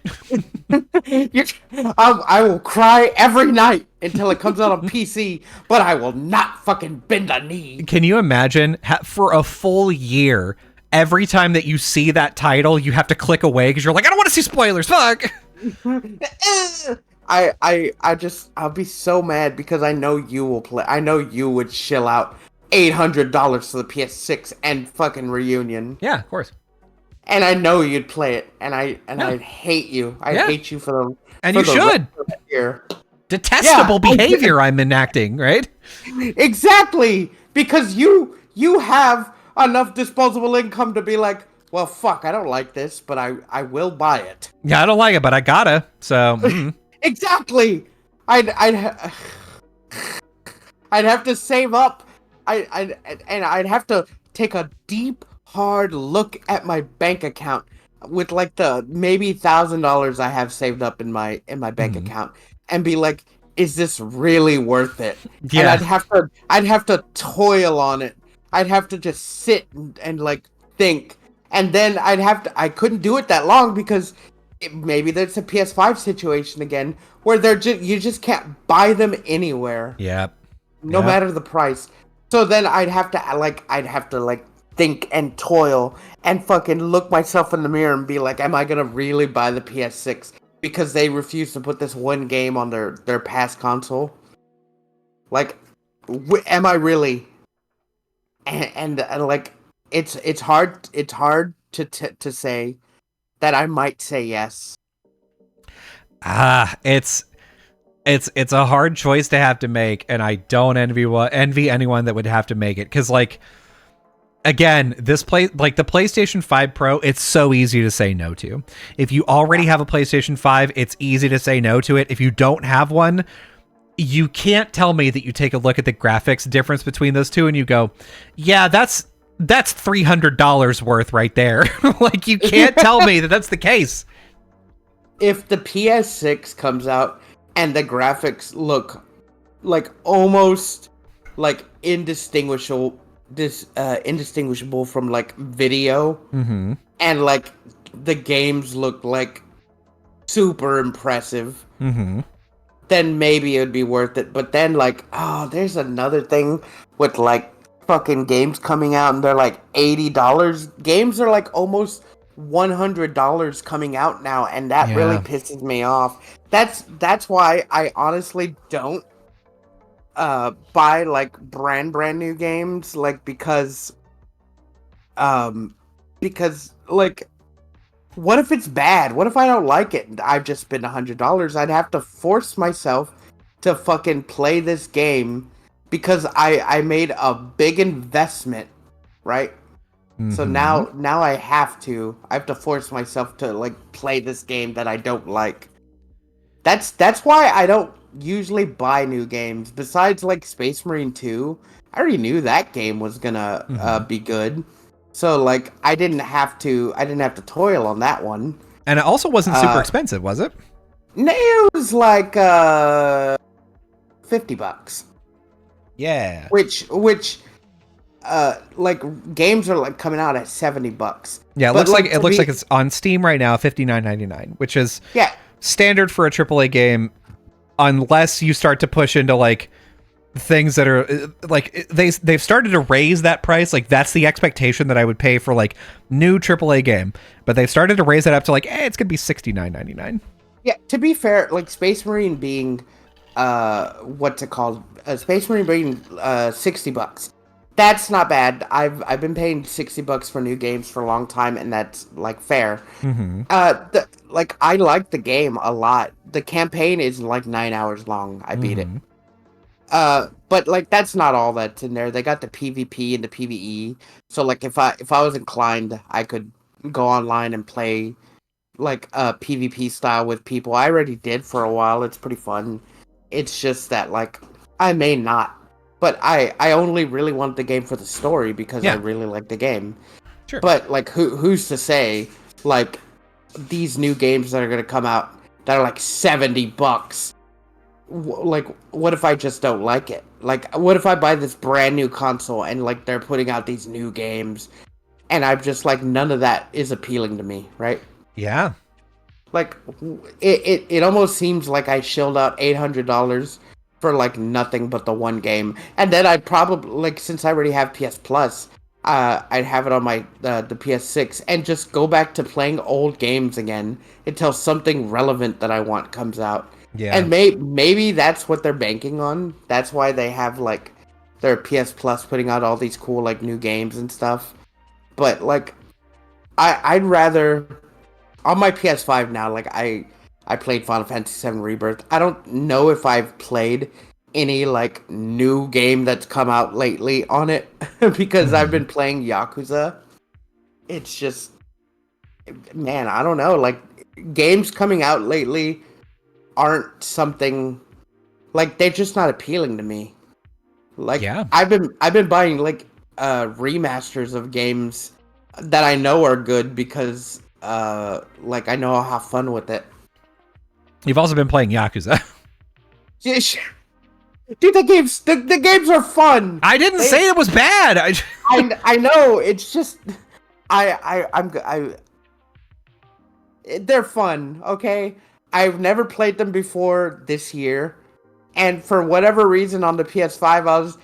Speaker 2: I will cry every night until it comes out on PC, but I will not fucking bend a knee.
Speaker 1: Can you imagine for a full year, every time that you see that title, you have to click away because you're like, I don't want to see spoilers. Fuck.
Speaker 2: I'll be so mad because I know you will play. I know you would shill out $800 for the PS6 and fucking Reunion.
Speaker 1: Yeah, of course.
Speaker 2: And I know you'd play it, and I'd hate you. I hate you for the
Speaker 1: and you should. Detestable behavior I'm enacting, right?
Speaker 2: Exactly, because you have enough disposable income to be like, well, fuck, I don't like this, but I will buy it.
Speaker 1: Yeah, I don't like it, but I gotta. So
Speaker 2: exactly, I'd have to save up. I'd have to take a deep, hard look at my bank account with like the maybe $1,000 I have saved up in my bank account and be like, is this really worth it?
Speaker 1: Yeah.
Speaker 2: And I'd have to toil on it. I'd have to just sit and like think. And then I couldn't do it that long because maybe there's a PS5 situation again where you just can't buy them anywhere.
Speaker 1: Yeah.
Speaker 2: No matter the price. So then I'd have to think and toil and fucking look myself in the mirror and be like, am I gonna really buy the PS6 because they refuse to put this one game on their past console? Like, am I really? And like, it's hard to say that I might say yes.
Speaker 1: It's a hard choice to have to make, and I don't envy anyone that would have to make it, because like, again, the PlayStation 5 Pro, it's so easy to say no to. If you already have a PlayStation 5, it's easy to say no to it. If you don't have one, you can't tell me that you take a look at the graphics difference between those two and you go, yeah, that's $300 worth right there. Like, you can't tell me that that's the case.
Speaker 2: If the PS6 comes out and the graphics look like almost like indistinguishable from like video, and like the games look like super impressive, then maybe it would be worth it. But then like, oh, there's another thing with like fucking games coming out and they're like $80. Games are like almost $100 coming out now, and that really pisses me off. That's why I honestly don't buy like brand new games, like because like, what if it's bad? What if I don't like it and I've just spent $100? I'd have to force myself to fucking play this game because I made a big investment, right? So now I have to force myself to like play this game that I don't like. That's why I don't usually buy new games. Besides like Space Marine 2, I already knew that game was gonna be good. So like I didn't have to toil on that one.
Speaker 1: And it also wasn't super
Speaker 2: Uh
Speaker 1: expensive, was it?
Speaker 2: no, it was like $50.
Speaker 1: Yeah.
Speaker 2: Which like games are like coming out at $70.
Speaker 1: Yeah,
Speaker 2: But like
Speaker 1: it
Speaker 2: to
Speaker 1: looks like
Speaker 2: be
Speaker 1: it's on Steam right now, $59.99, which is
Speaker 2: yeah,
Speaker 1: standard for a AAA game, unless you start to push into like things that are like they've started to raise that price. Like that's the expectation that I would pay for like new AAA game, but they've started to raise that up to like it's gonna be $69.99.
Speaker 2: yeah, to be fair, like Space Marine being what's it called? Space Marine being $60. That's not bad. I've been paying $60 for new games for a long time, and that's like fair.
Speaker 1: Mm-hmm.
Speaker 2: Like I like the game a lot. The campaign is like 9 hours long. I beat it.
Speaker 1: Mm-hmm.
Speaker 2: But like that's not all that's in there. They got the PvP and the PvE. So like if I was inclined, I could go online and play like PvP style with people. I already did for a while. It's pretty fun. It's just that like I may not, but I only really want the game for the story because I
Speaker 1: Yeah,
Speaker 2: really like the game.
Speaker 1: sure.
Speaker 2: But like who's to say like these new games that are gonna come out that are like $70? Like what if I just don't like it? Like what if I buy this brand new console and like they're putting out these new games and I'm just like none of that is appealing to me, right?
Speaker 1: Yeah.
Speaker 2: Like it almost seems like I shelled out $800 for like nothing but the one game, and then I'd probably like since I already have PS Plus, I'd have it on my the PS6 and just go back to playing old games again until something relevant that I want comes out.
Speaker 1: Yeah.
Speaker 2: And maybe that's what they're banking on. That's why they have like their PS Plus putting out all these cool like new games and stuff. But like I'd rather on my PS5 now, like I played Final Fantasy VII Rebirth. I don't know if I've played any like new game that's come out lately on it because I've
Speaker 1: Mm-hmm.
Speaker 2: been playing Yakuza. It's just man, I don't know. Like games coming out lately aren't something like they're just not appealing to me. Like
Speaker 1: Yeah.
Speaker 2: I've been buying like remasters of games that I know are good because like I know I'll have fun with it.
Speaker 1: You've also been playing Yakuza.
Speaker 2: Dude, the games are fun.
Speaker 1: I didn't say it was bad.
Speaker 2: I know it's just they're fun. Okay, I've never played them before this year, and for whatever reason on the PS5, I was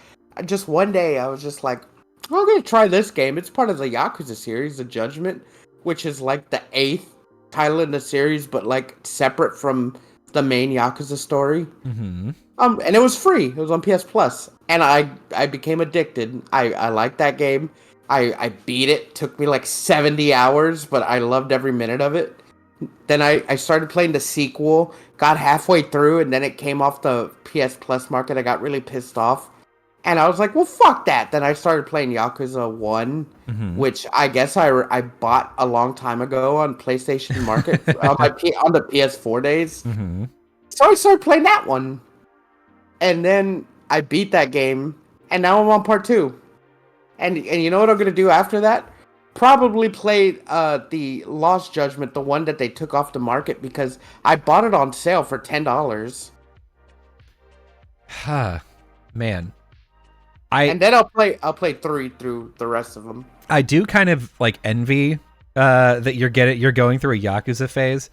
Speaker 2: just one day I was just like, I'm gonna try this game. It's part of the Yakuza series, The Judgment, which is like the 8th title in the series, but like separate from the main Yakuza story.
Speaker 1: Mm-hmm.
Speaker 2: And it was free. It was on PS Plus, and I became addicted. I liked that game. I beat it. Took me like 70 hours, but I loved every minute of it. Then I started playing the sequel. Got halfway through, and then it came off the PS Plus market. I got really pissed off, and I was like, "Well, fuck that." Then I started playing Yakuza 1,
Speaker 1: Mm-hmm.
Speaker 2: which I guess I bought a long time ago on PlayStation Market on the PS4 days.
Speaker 1: Mm-hmm.
Speaker 2: So I started playing that one. And then I beat that game, and now I'm on part 2. And you know what I'm gonna do after that? Probably play the Lost Judgment, the one that they took off the market because I bought it on sale for $10.
Speaker 1: Huh. Man.
Speaker 2: And then I'll play 3 through the rest of them.
Speaker 1: I do kind of like envy that you're going through a Yakuza phase,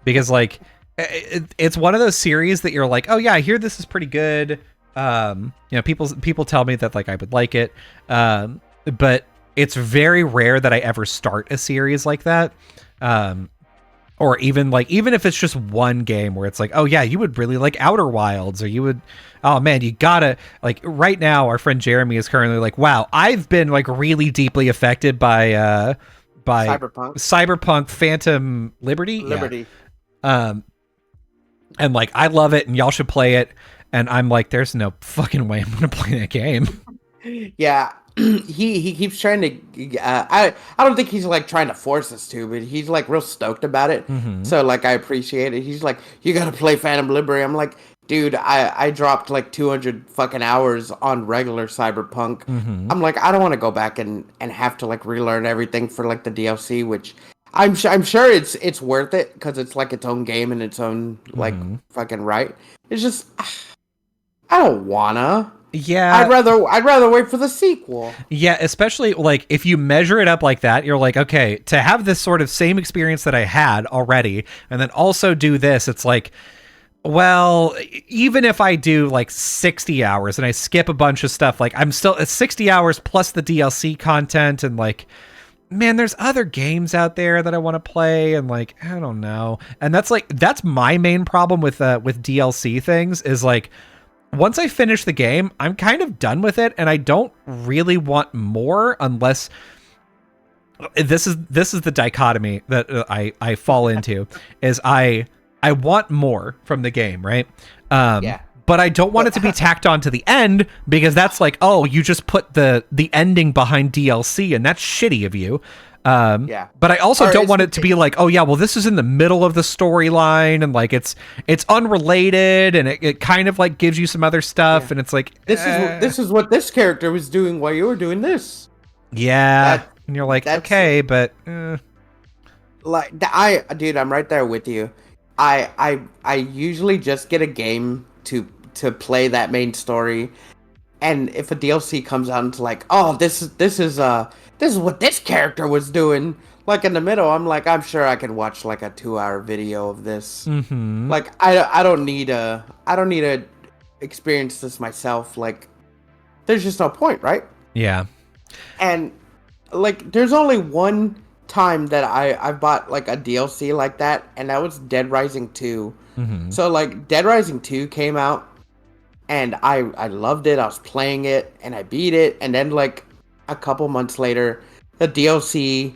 Speaker 1: because like it's one of those series that you're like, oh yeah, I hear this is pretty good. People tell me that like I would like it, but it's very rare that I ever start a series like that. Or even if it's just one game where it's like, oh yeah, you would really like Outer Wilds, or you would, oh man, you gotta like right now. Our friend Jeremy is currently like, wow, I've been like really deeply affected by Cyberpunk Phantom Liberty.
Speaker 2: Liberty.
Speaker 1: Yeah. And like I love it, and y'all should play it. And I'm like, there's no fucking way I'm gonna play that game.
Speaker 2: Yeah, he keeps trying to. I don't think he's like trying to force us to, but he's like real stoked about it.
Speaker 1: Mm-hmm.
Speaker 2: So like I appreciate it. He's like, you gotta play Phantom Liberty. I'm like, dude, I dropped like 200 fucking hours on regular Cyberpunk.
Speaker 1: Mm-hmm.
Speaker 2: I'm like, I don't want to go back and have to like relearn everything for like the DLC, which I'm sure it's worth it because it's like its own game and its own like
Speaker 1: Mm-hmm.
Speaker 2: fucking right. It's just I don't wanna.
Speaker 1: Yeah.
Speaker 2: I'd rather wait for the sequel.
Speaker 1: Yeah, especially like if you measure it up like that, you're like, okay, to have this sort of same experience that I had already, and then also do this, it's like, well, even if I do like 60 hours and I skip a bunch of stuff, like I'm still at 60 hours plus the DLC content, and like, man, there's other games out there that I want to play, and like, I don't know. And that's my main problem with DLC things is like, once I finish the game, I'm kind of done with it, and I don't really want more unless this is the dichotomy that I fall into is I want more from the game, right?
Speaker 2: Yeah.
Speaker 1: But I don't want it to be tacked on to the end because that's like, oh, you just put the ending behind DLC, and that's shitty of you.
Speaker 2: Yeah.
Speaker 1: But I also
Speaker 2: Or
Speaker 1: don't want it to be like, oh yeah, well this is in the middle of the storyline, and like it's unrelated, and it kind of like gives you some other stuff, and it's like
Speaker 2: This is what this character was doing while you were doing this.
Speaker 1: yeah,
Speaker 2: That-
Speaker 1: and you're like,
Speaker 2: that's-
Speaker 1: okay, but
Speaker 2: Like dude, I'm right there with you. I usually just get a game to play that main story, and if a DLC comes out and it's like, oh, this is what this character was doing, like in the middle, I'm like, I'm sure I can watch like a 2-hour video of this.
Speaker 1: mhm.
Speaker 2: Like I don't need to experience this myself. Like there's just no point, right?
Speaker 1: Yeah.
Speaker 2: And like there's only one time that I bought like a DLC like that, and that was Dead Rising 2.
Speaker 1: Mhm.
Speaker 2: So like Dead Rising 2 came out, and I loved it. I was playing it and I beat it, and then like a couple months later, the DLC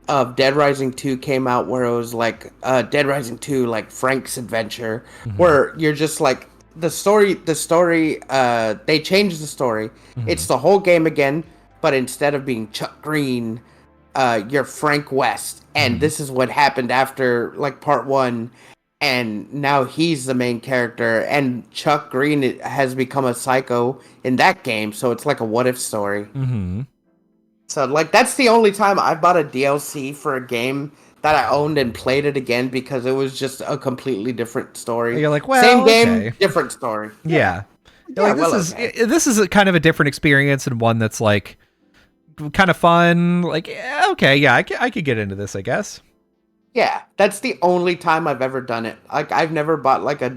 Speaker 2: of Dead Rising 2 came out, where it was like Dead Rising 2 like Frank's Adventure, where you're just like the story they changed the story. It's the whole game again, but instead of being Chuck Green, you're Frank West, and this is what happened after like part 1, and now he's the main character, and Chuck Green has become a psycho in that game, so it's like a what if story.
Speaker 1: Mhm.
Speaker 2: So like that's the only time I bought a DLC for a game that I owned and played it again, because it was just a completely different story.
Speaker 1: You're like, well,
Speaker 2: same game,
Speaker 1: okay.
Speaker 2: different story.
Speaker 1: Yeah.
Speaker 2: Yeah,
Speaker 1: Like
Speaker 2: well,
Speaker 1: this is a kind of a different experience, and one that's like kind of fun. Like, yeah, okay, yeah, I could get into this, I guess.
Speaker 2: Yeah, that's the only time I've ever done it. Like I've never bought like a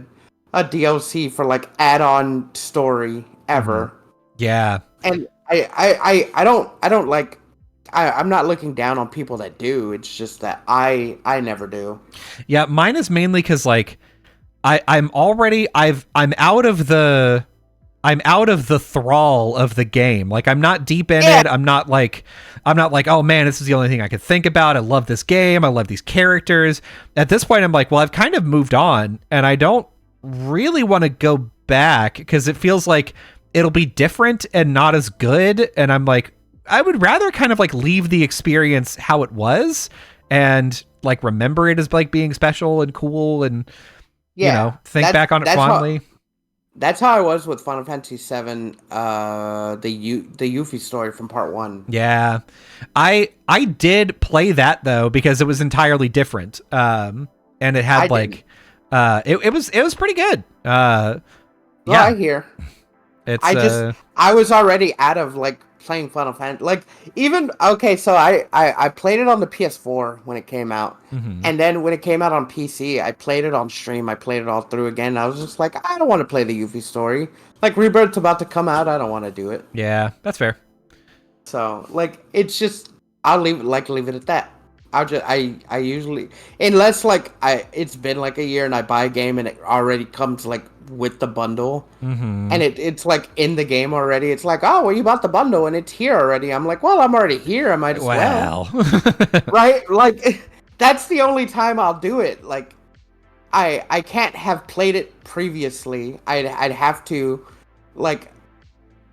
Speaker 2: DLC for like add-on story ever.
Speaker 1: Yeah.
Speaker 2: And I don't like I'm not looking down on people that do. It's just that I never do.
Speaker 1: Yeah, mine is mainly because like I'm out of the thrall of the game. Like I'm not deep in it. I'm not like, oh man, this is the only thing I could think about. I love this game. I love these characters. At this point, I'm like, well, I've kind of moved on, and I don't really want to go back because it feels like it'll be different and not as good. And I'm like, I would rather kind of like leave the experience how it was and like remember it as like being special and cool, and you know, think back on it fondly.
Speaker 2: That's how I was with Final Fantasy VII, the Yuffie story from part 1.
Speaker 1: Yeah, I did play that though because it was entirely different, and it had like, it was pretty good.
Speaker 2: Well,
Speaker 1: Yeah,
Speaker 2: I hear.
Speaker 1: it's
Speaker 2: I was already out of like playing Final Fantasy. Like even okay, so I played it on the PS4 when it came out, and then when it came out on PC, I played it on stream. I played it all through again. I was just like, I don't want to play the Yuffie story. Like Rebirth's about to come out, I don't want to do it.
Speaker 1: yeah, that's fair.
Speaker 2: So like it's just I'll leave it at that. I usually, unless like it's been like a year and I buy a game and it already comes like with the bundle, and it's like in the game already. It's like, oh well, you bought the bundle and it's here already. I'm like, well, I'm already here. I might as well. Right? Like that's the only time I'll do it. Like I can't have played it previously. I'd have to like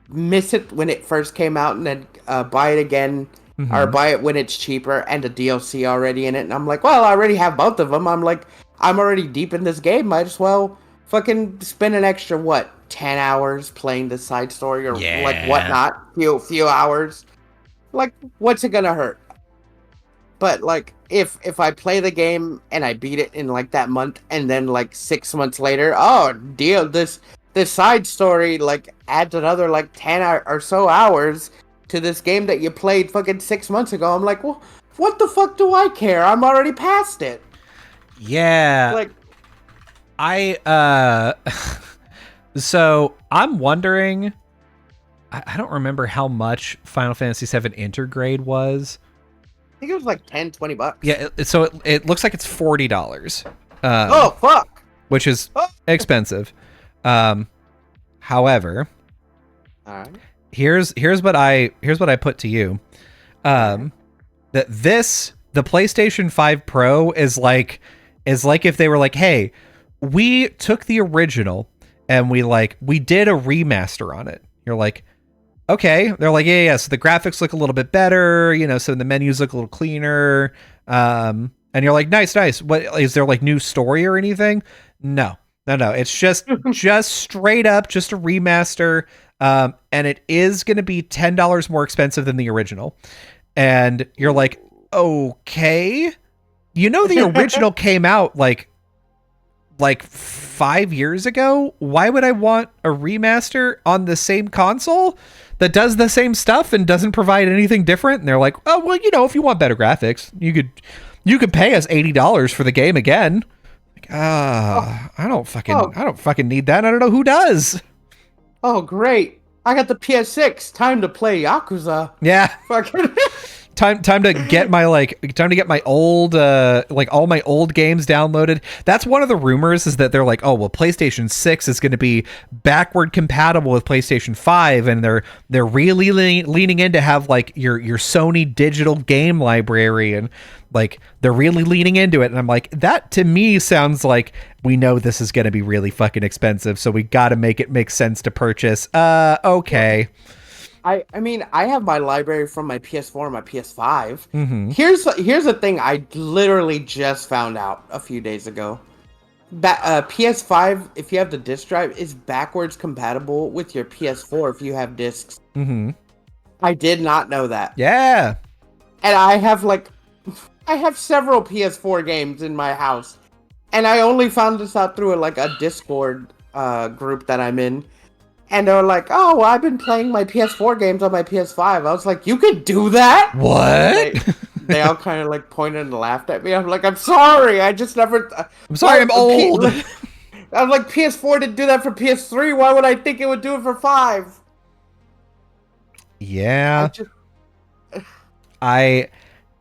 Speaker 2: miss it when it first came out and then buy it again or buy it when it's cheaper and the DLC already in it. And I'm like, well, I already have both of them. I'm like, I'm already deep in this game. Might as well fucking spend an extra, what, 10 hours playing the side story or like whatnot. Few hours. Like, what's it gonna hurt? But like, if I play the game and I beat it in like that month, and then like 6 months later, oh deal, this side story like adds another like 10 or so hours to this game that you played fucking 6 months ago. I'm like, well, what the fuck do I care? I'm already past it.
Speaker 1: Yeah.
Speaker 2: Like,
Speaker 1: so I'm wondering. I don't remember how much Final Fantasy VII Intergrade was.
Speaker 2: I think it was like $10-20.
Speaker 1: Yeah, so it looks like it's $40.
Speaker 2: Oh fuck!
Speaker 1: Which is expensive. However,
Speaker 2: all right.
Speaker 1: Here's what I put to you. That the PlayStation 5 Pro is like if they were like, hey, we took the original and we did a remaster on it. You're like, okay. They're like, yeah. So the graphics look a little bit better, so the menus look a little cleaner. And you're like, nice. What is there, like, new story or anything? No. It's just straight up, just a remaster. And it is going to be $10 more expensive than the original. And you're like, okay. The original came out like 5 years ago. Why would I want a remaster on the same console that does the same stuff and doesn't provide anything different? And they're like, oh, well, if you want better graphics, you could pay us $80 for the game again. Like, I don't fucking need that. I don't know who does.
Speaker 2: Oh, great. I got the PS6. Time to play Yakuza.
Speaker 1: Yeah.
Speaker 2: Fucking
Speaker 1: Time to get my old all my old games downloaded. That's one of the rumors, is that they're like, oh well, PlayStation 6 is going to be backward compatible with PlayStation 5, and they're really leaning in to have like your Sony digital game library, and like they're really leaning into it. And I'm like, that to me sounds like we know this is going to be really fucking expensive, so we got to make it make sense to purchase. Okay.
Speaker 2: I mean, I have my library from my PS4 and my PS5.
Speaker 1: Mm-hmm.
Speaker 2: Here's the thing I literally just found out a few days ago. PS5, if you have the disc drive, is backwards compatible with your PS4 if you have discs.
Speaker 1: Mm-hmm.
Speaker 2: I did not know that.
Speaker 1: Yeah.
Speaker 2: And I have several PS4 games in my house. And I only found this out through a Discord group that I'm in. And they were like, oh, well, I've been playing my PS4 games on my PS5. I was like, you could do that?
Speaker 1: What?
Speaker 2: They all kind of like pointed and laughed at me. I'm like, I'm sorry. I just never...
Speaker 1: I'm sorry, I'm old.
Speaker 2: I was like, PS4 didn't do that for PS3. Why would I think it would do it for 5?
Speaker 1: Yeah.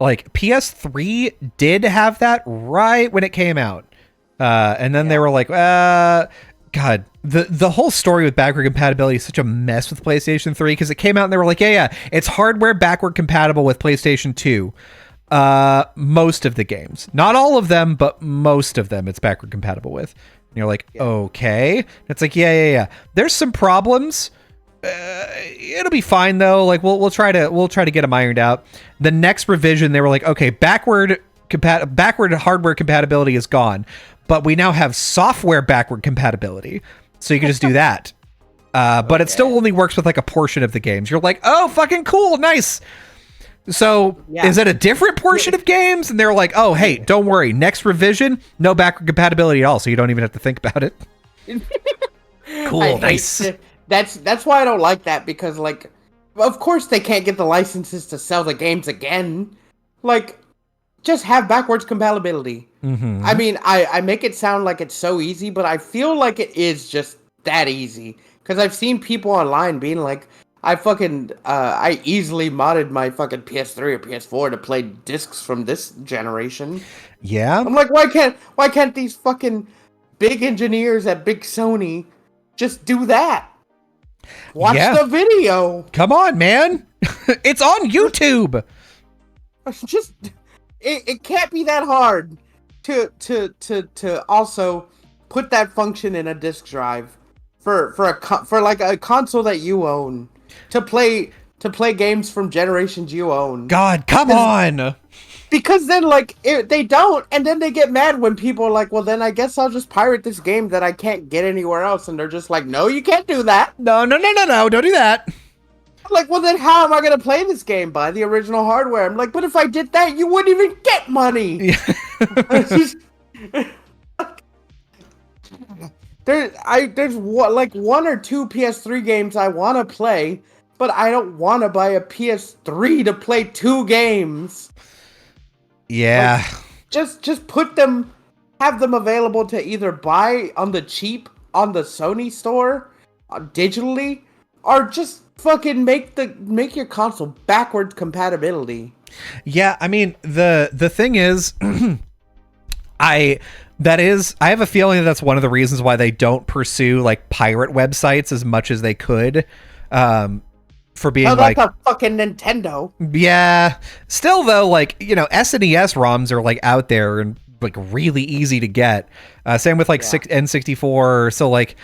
Speaker 1: PS3 did have that right when it came out. And then they were like, God, the whole story with backward compatibility is such a mess with PlayStation 3, because it came out and they were like, yeah, it's hardware backward compatible with PlayStation 2. Most of the games, not all of them, but most of them, it's backward compatible with. And you're like, okay. It's like, yeah. There's some problems. It'll be fine though. Like we'll try to get them ironed out. The next revision, they were like, okay, backward hardware compatibility is gone, but we now have software backward compatibility, so you can just do that. But it still only works with like a portion of the games. You're like, oh, fucking cool, nice. So is it a different portion of games? And they're like, oh, hey, don't worry, next revision, no backward compatibility at all, so you don't even have to think about it. Cool, nice.
Speaker 2: That's why I don't like that, because like, of course they can't get the licenses to sell the games again. Like, just have backwards compatibility.
Speaker 1: Mm-hmm.
Speaker 2: I mean, I make it sound like it's so easy, but I feel like it is just that easy. Because I've seen people online being like, I easily modded my fucking PS3 or PS4 to play discs from this generation.
Speaker 1: Yeah.
Speaker 2: I'm like, why can't these fucking big engineers at Big Sony just do that? Watch the video.
Speaker 1: Come on, man. It's on YouTube.
Speaker 2: Just it can't be that hard to also put that function in a disk drive for a console that you own. to play games from generations you own.
Speaker 1: God, come on.
Speaker 2: Because then, like, they don't, and then they get mad when people are like, well, then I guess I'll just pirate this game that I can't get anywhere else. And they're just like, no, you can't do that.
Speaker 1: No, no, no, no, no. Don't do that.
Speaker 2: I'm like, well, then how am I going to play this game? Buy the original hardware. I'm like, but if I did that, you wouldn't even get money.
Speaker 1: Yeah.
Speaker 2: There's one or two PS3 games I want to play, but I don't want to buy a PS3 to play 2 games.
Speaker 1: Yeah.
Speaker 2: Like, just have them available to either buy on the cheap on the Sony store digitally, or just fucking make your console backwards compatibility.
Speaker 1: Yeah, I mean, the thing is I have a feeling that that's one of the reasons why they don't pursue like pirate websites as much as they could. For being
Speaker 2: that's a fucking Nintendo.
Speaker 1: Yeah. Still though, like, you know, SNES ROMs are like out there and like really easy to get. Same with like N64. So like,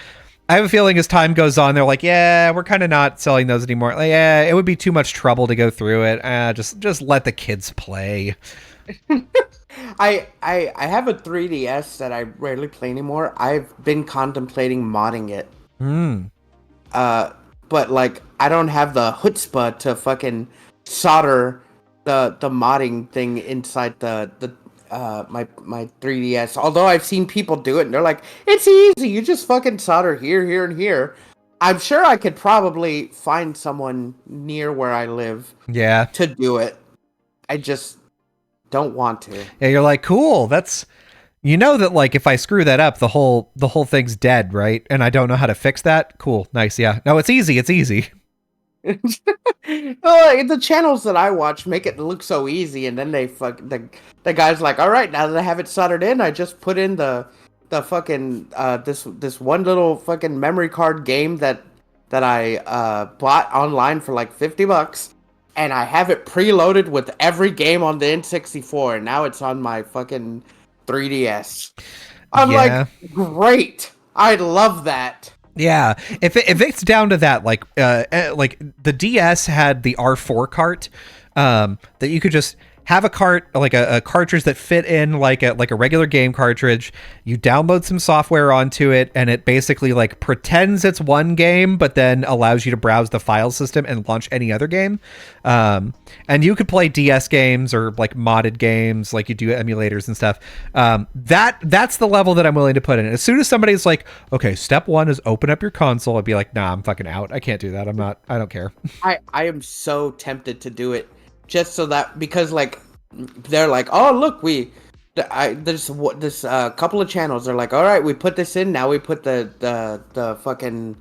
Speaker 1: I have a feeling as time goes on, they're like, yeah, we're kind of not selling those anymore. Like, yeah, it would be too much trouble to go through it. Just let the kids play.
Speaker 2: I have a 3DS that I rarely play anymore. I've been contemplating modding it. But like, I don't have the chutzpah to fucking solder the modding thing inside my 3DS. Although I've seen people do it and they're like, it's easy. You just fucking solder here, here, and here. I'm sure I could probably find someone near where I live.
Speaker 1: Yeah.
Speaker 2: To do it. I just don't want to.
Speaker 1: Yeah, you're like, cool. That's, you know, that like if I screw that up, the whole thing's dead, right? And I don't know how to fix that. Cool, nice, yeah. No, it's easy. It's easy.
Speaker 2: The channels that I watch make it look so easy, and then the guy's like, all right, now that I have it soldered in, I just put in the fucking this one little fucking memory card game that I bought online for like $50. And I have it preloaded with every game on the N64, and now it's on my fucking 3DS. I'm like, great. I love that.
Speaker 1: Yeah, if it's down to that, like the DS had the R4 cart, that you could just have a cart, like a cartridge that fit in like a regular game cartridge. You download some software onto it, and it basically like pretends it's one game, but then allows you to browse the file system and launch any other game. And you could play DS games or like modded games, like you do emulators and stuff. That's the level that I'm willing to put in. As soon as somebody's like, okay, step one is open up your console, I'd be like, nah, I'm fucking out. I can't do that. I don't care.
Speaker 2: I am so tempted to do it. Just so that, because like they're like, oh look, there's this couple of channels. They're like, all right, we put this in. Now we put the fucking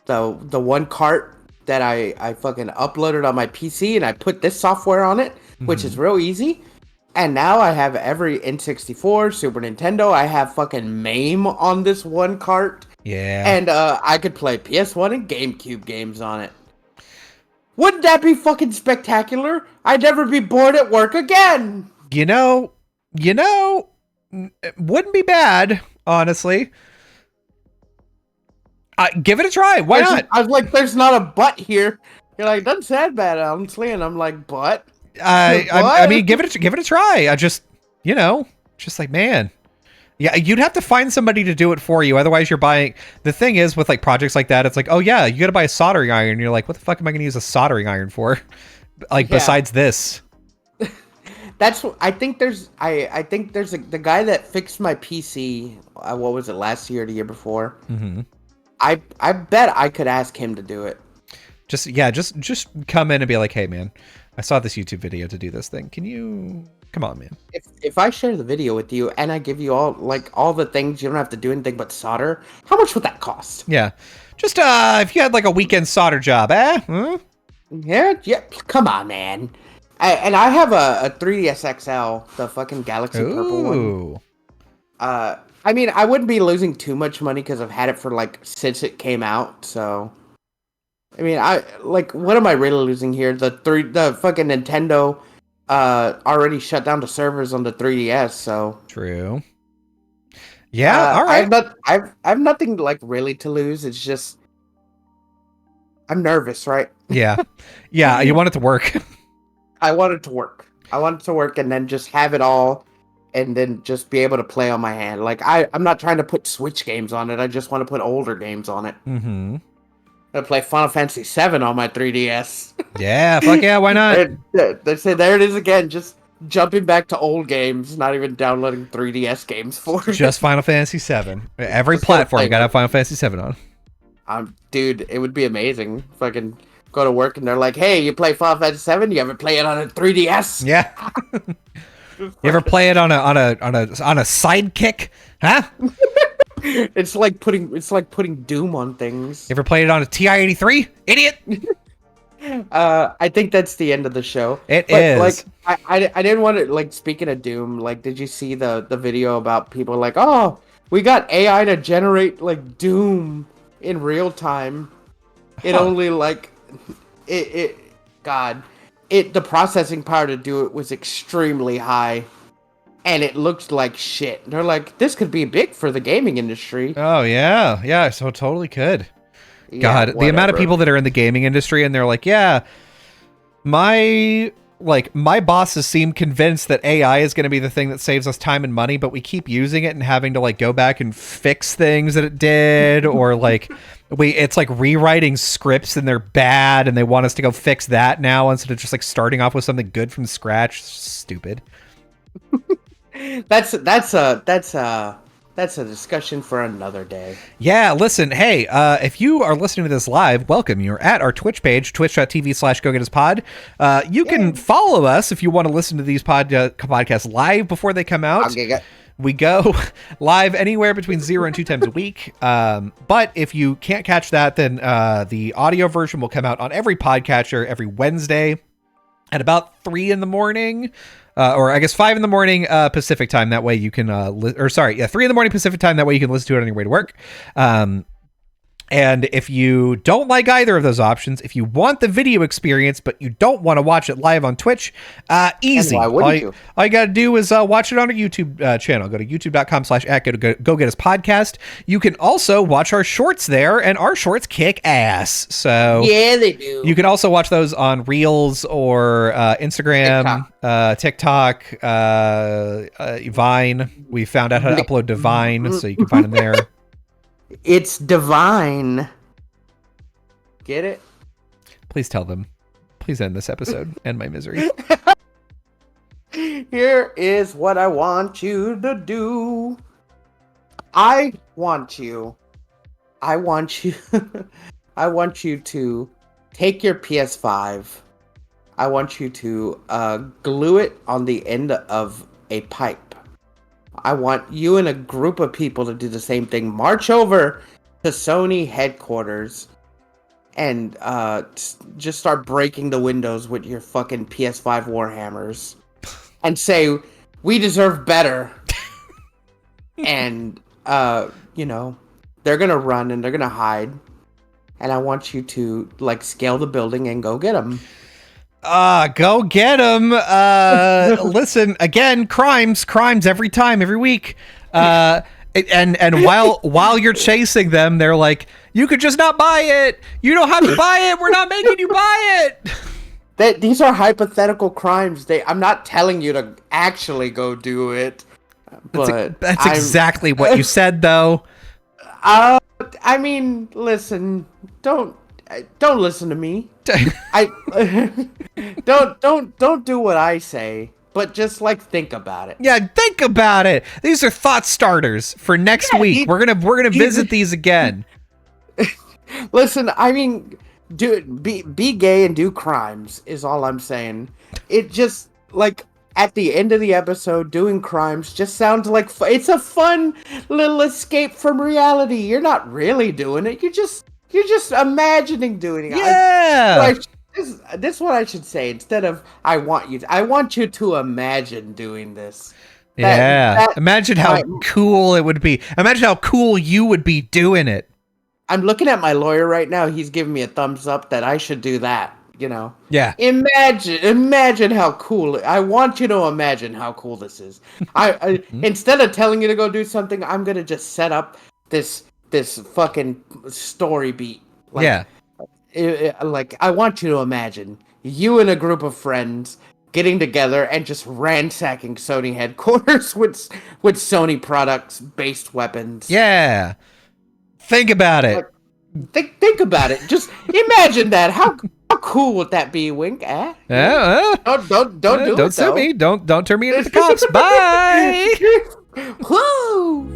Speaker 2: the one cart that I fucking uploaded on my PC, and I put this software on it, which is real easy. And now I have every N64, Super Nintendo. I have fucking MAME on this one cart.
Speaker 1: Yeah.
Speaker 2: And I could play PS1 and GameCube games on it. Wouldn't that be fucking spectacular? I'd never be bored at work again.
Speaker 1: You know, it wouldn't be bad, honestly. Give it a try. Why not?
Speaker 2: I was like, there's not a but here. You're like, doesn't sound bad, honestly. And I'm like, but?
Speaker 1: I mean, give it a try. I just, just like, man. Yeah, you'd have to find somebody to do it for you. Otherwise, you're buying. The thing is, with like projects like that, it's like, oh yeah, you got to buy a soldering iron. You're like, what the fuck am I going to use a soldering iron for? Like, besides this.
Speaker 2: I think there's the guy that fixed my PC. What was it, last year or the year before?
Speaker 1: Mm-hmm.
Speaker 2: I bet I could ask him to do it.
Speaker 1: Just come in and be like, hey man, I saw this YouTube video to do this thing. Can you? Come on, man.
Speaker 2: If I share the video with you and I give you all the things, you don't have to do anything but solder, how much would that cost?
Speaker 1: Yeah. Just if you had like a weekend solder job, eh? Huh?
Speaker 2: Yeah, come on, man. And I have a 3DS XL, the fucking Galaxy Purple one. I mean, I wouldn't be losing too much money because I've had it for since it came out, so I mean, what am I really losing here? The fucking Nintendo already shut down the servers on the 3DS, so
Speaker 1: true. Yeah, all right.
Speaker 2: I have nothing really to lose. It's just I'm nervous, right?
Speaker 1: Yeah. Yeah, you want it to work.
Speaker 2: I want it to work. I want it to work and then just have it all and then just be able to play on my hand. Like I'm not trying to put Switch games on it. I just want to put older games on it.
Speaker 1: Mm-hmm.
Speaker 2: I play Final Fantasy VII on my 3DS.
Speaker 1: Yeah, fuck yeah, why not?
Speaker 2: They say there it is again, just jumping back to old games, not even downloading 3DS games for it.
Speaker 1: Just Final Fantasy VII. Every
Speaker 2: Just gotta
Speaker 1: platform
Speaker 2: play
Speaker 1: you gotta
Speaker 2: it.
Speaker 1: have Final Fantasy VII on.
Speaker 2: Dude, it would be amazing if I can go to work and they're like, "Hey, you play Final Fantasy VII? You ever play it on a 3DS?"
Speaker 1: Yeah. You ever play it on a sidekick? Huh?
Speaker 2: It's like putting Doom on things.
Speaker 1: You ever played it on a TI-83? Idiot!
Speaker 2: I think that's the end of the show.
Speaker 1: It
Speaker 2: but,
Speaker 1: is.
Speaker 2: Like, I didn't want to, like, speaking of Doom, like, did you see the video about people like, oh, we got AI to generate, like, Doom in real time. It only, like, the processing power to do it was extremely high. And it looked like shit. They're like, this could be big for the gaming industry.
Speaker 1: Oh, yeah. Yeah, so it totally could. God,
Speaker 2: Yeah,
Speaker 1: the amount of
Speaker 2: whatever.
Speaker 1: people that are in the gaming industry and they're like, yeah, my bosses seem convinced that AI is going to be the thing that saves us time and money, but we keep using it and having to like go back and fix things that it did, or like it's like rewriting scripts and they're bad and they want us to go fix that now instead of just like starting off with something good from scratch. Stupid.
Speaker 2: That's a discussion for another day.
Speaker 1: Yeah, listen, hey, if you are listening to this live, welcome. You're at our Twitch page, twitch.tv/GoGettasPod. You can follow us if you want to listen to these podcasts live before they come out. We go live anywhere between 0 and 2 times a week. But if you can't catch that, then the audio version will come out on every podcatcher every Wednesday at about 3 in the morning. Or I guess 5 in the morning Pacific time. That way you can, 3 in the morning Pacific time. That way you can listen to it on your way to work. And if you don't like either of those options, if you want the video experience, but you don't want to watch it live on Twitch, easy.
Speaker 2: And why wouldn't you?
Speaker 1: All you got to do is watch it on our YouTube channel. Go to youtube.com/@GoGettasPodcast. You can also watch our shorts there, and our shorts kick ass. So
Speaker 2: yeah, they do.
Speaker 1: You can also watch those on Reels or Instagram, TikTok, Vine. We found out how to upload to Vine, so you can find them there.
Speaker 2: It's divine. Get it?
Speaker 1: Please tell them. Please end this episode. End my misery.
Speaker 2: Here is what I want you to do. I want you I want you to take your PS5. I want you to glue it on the end of a pipe. I want you and a group of people to do the same thing. March over to Sony headquarters and just start breaking the windows with your fucking PS5 Warhammers and say, we deserve better. And, they're going to run and they're going to hide. And I want you to, scale the building and go get them.
Speaker 1: Go get them. Listen, again, crimes every time, every week. And while you're chasing them, they're like, you could just not buy it. You don't have to buy it. We're not making you buy it.
Speaker 2: These are hypothetical crimes. I'm not telling you to actually go do it. But
Speaker 1: that's exactly what you said, though.
Speaker 2: I mean, listen, don't listen to me. Don't do what I say, but just think about it.
Speaker 1: Yeah, think about it. These are thought starters for next week. We're gonna visit these again.
Speaker 2: Listen, I mean, be gay and do crimes is all I'm saying. It just at the end of the episode, doing crimes just sounds like it's a fun little escape from reality. You're not really doing it. You're just imagining doing it.
Speaker 1: Yeah.
Speaker 2: This is what I should say instead of I want you to imagine doing this.
Speaker 1: Imagine how cool it would be. Imagine how cool you would be doing it.
Speaker 2: I'm looking at my lawyer right now. He's giving me a thumbs up that I should do that.
Speaker 1: Yeah.
Speaker 2: Imagine how cool. I want you to imagine how cool this is. I instead of telling you to go do something, I'm gonna just set up this fucking story beat. like, I want you to imagine you and a group of friends getting together and just ransacking Sony headquarters with Sony products based weapons.
Speaker 1: Yeah. Think about it.
Speaker 2: Like, think about it. Just imagine that. How cool would that be, Wink? Don't do
Speaker 1: don't
Speaker 2: it
Speaker 1: sue
Speaker 2: though.
Speaker 1: me. Don't turn me into the cops. Bye.
Speaker 2: Woo!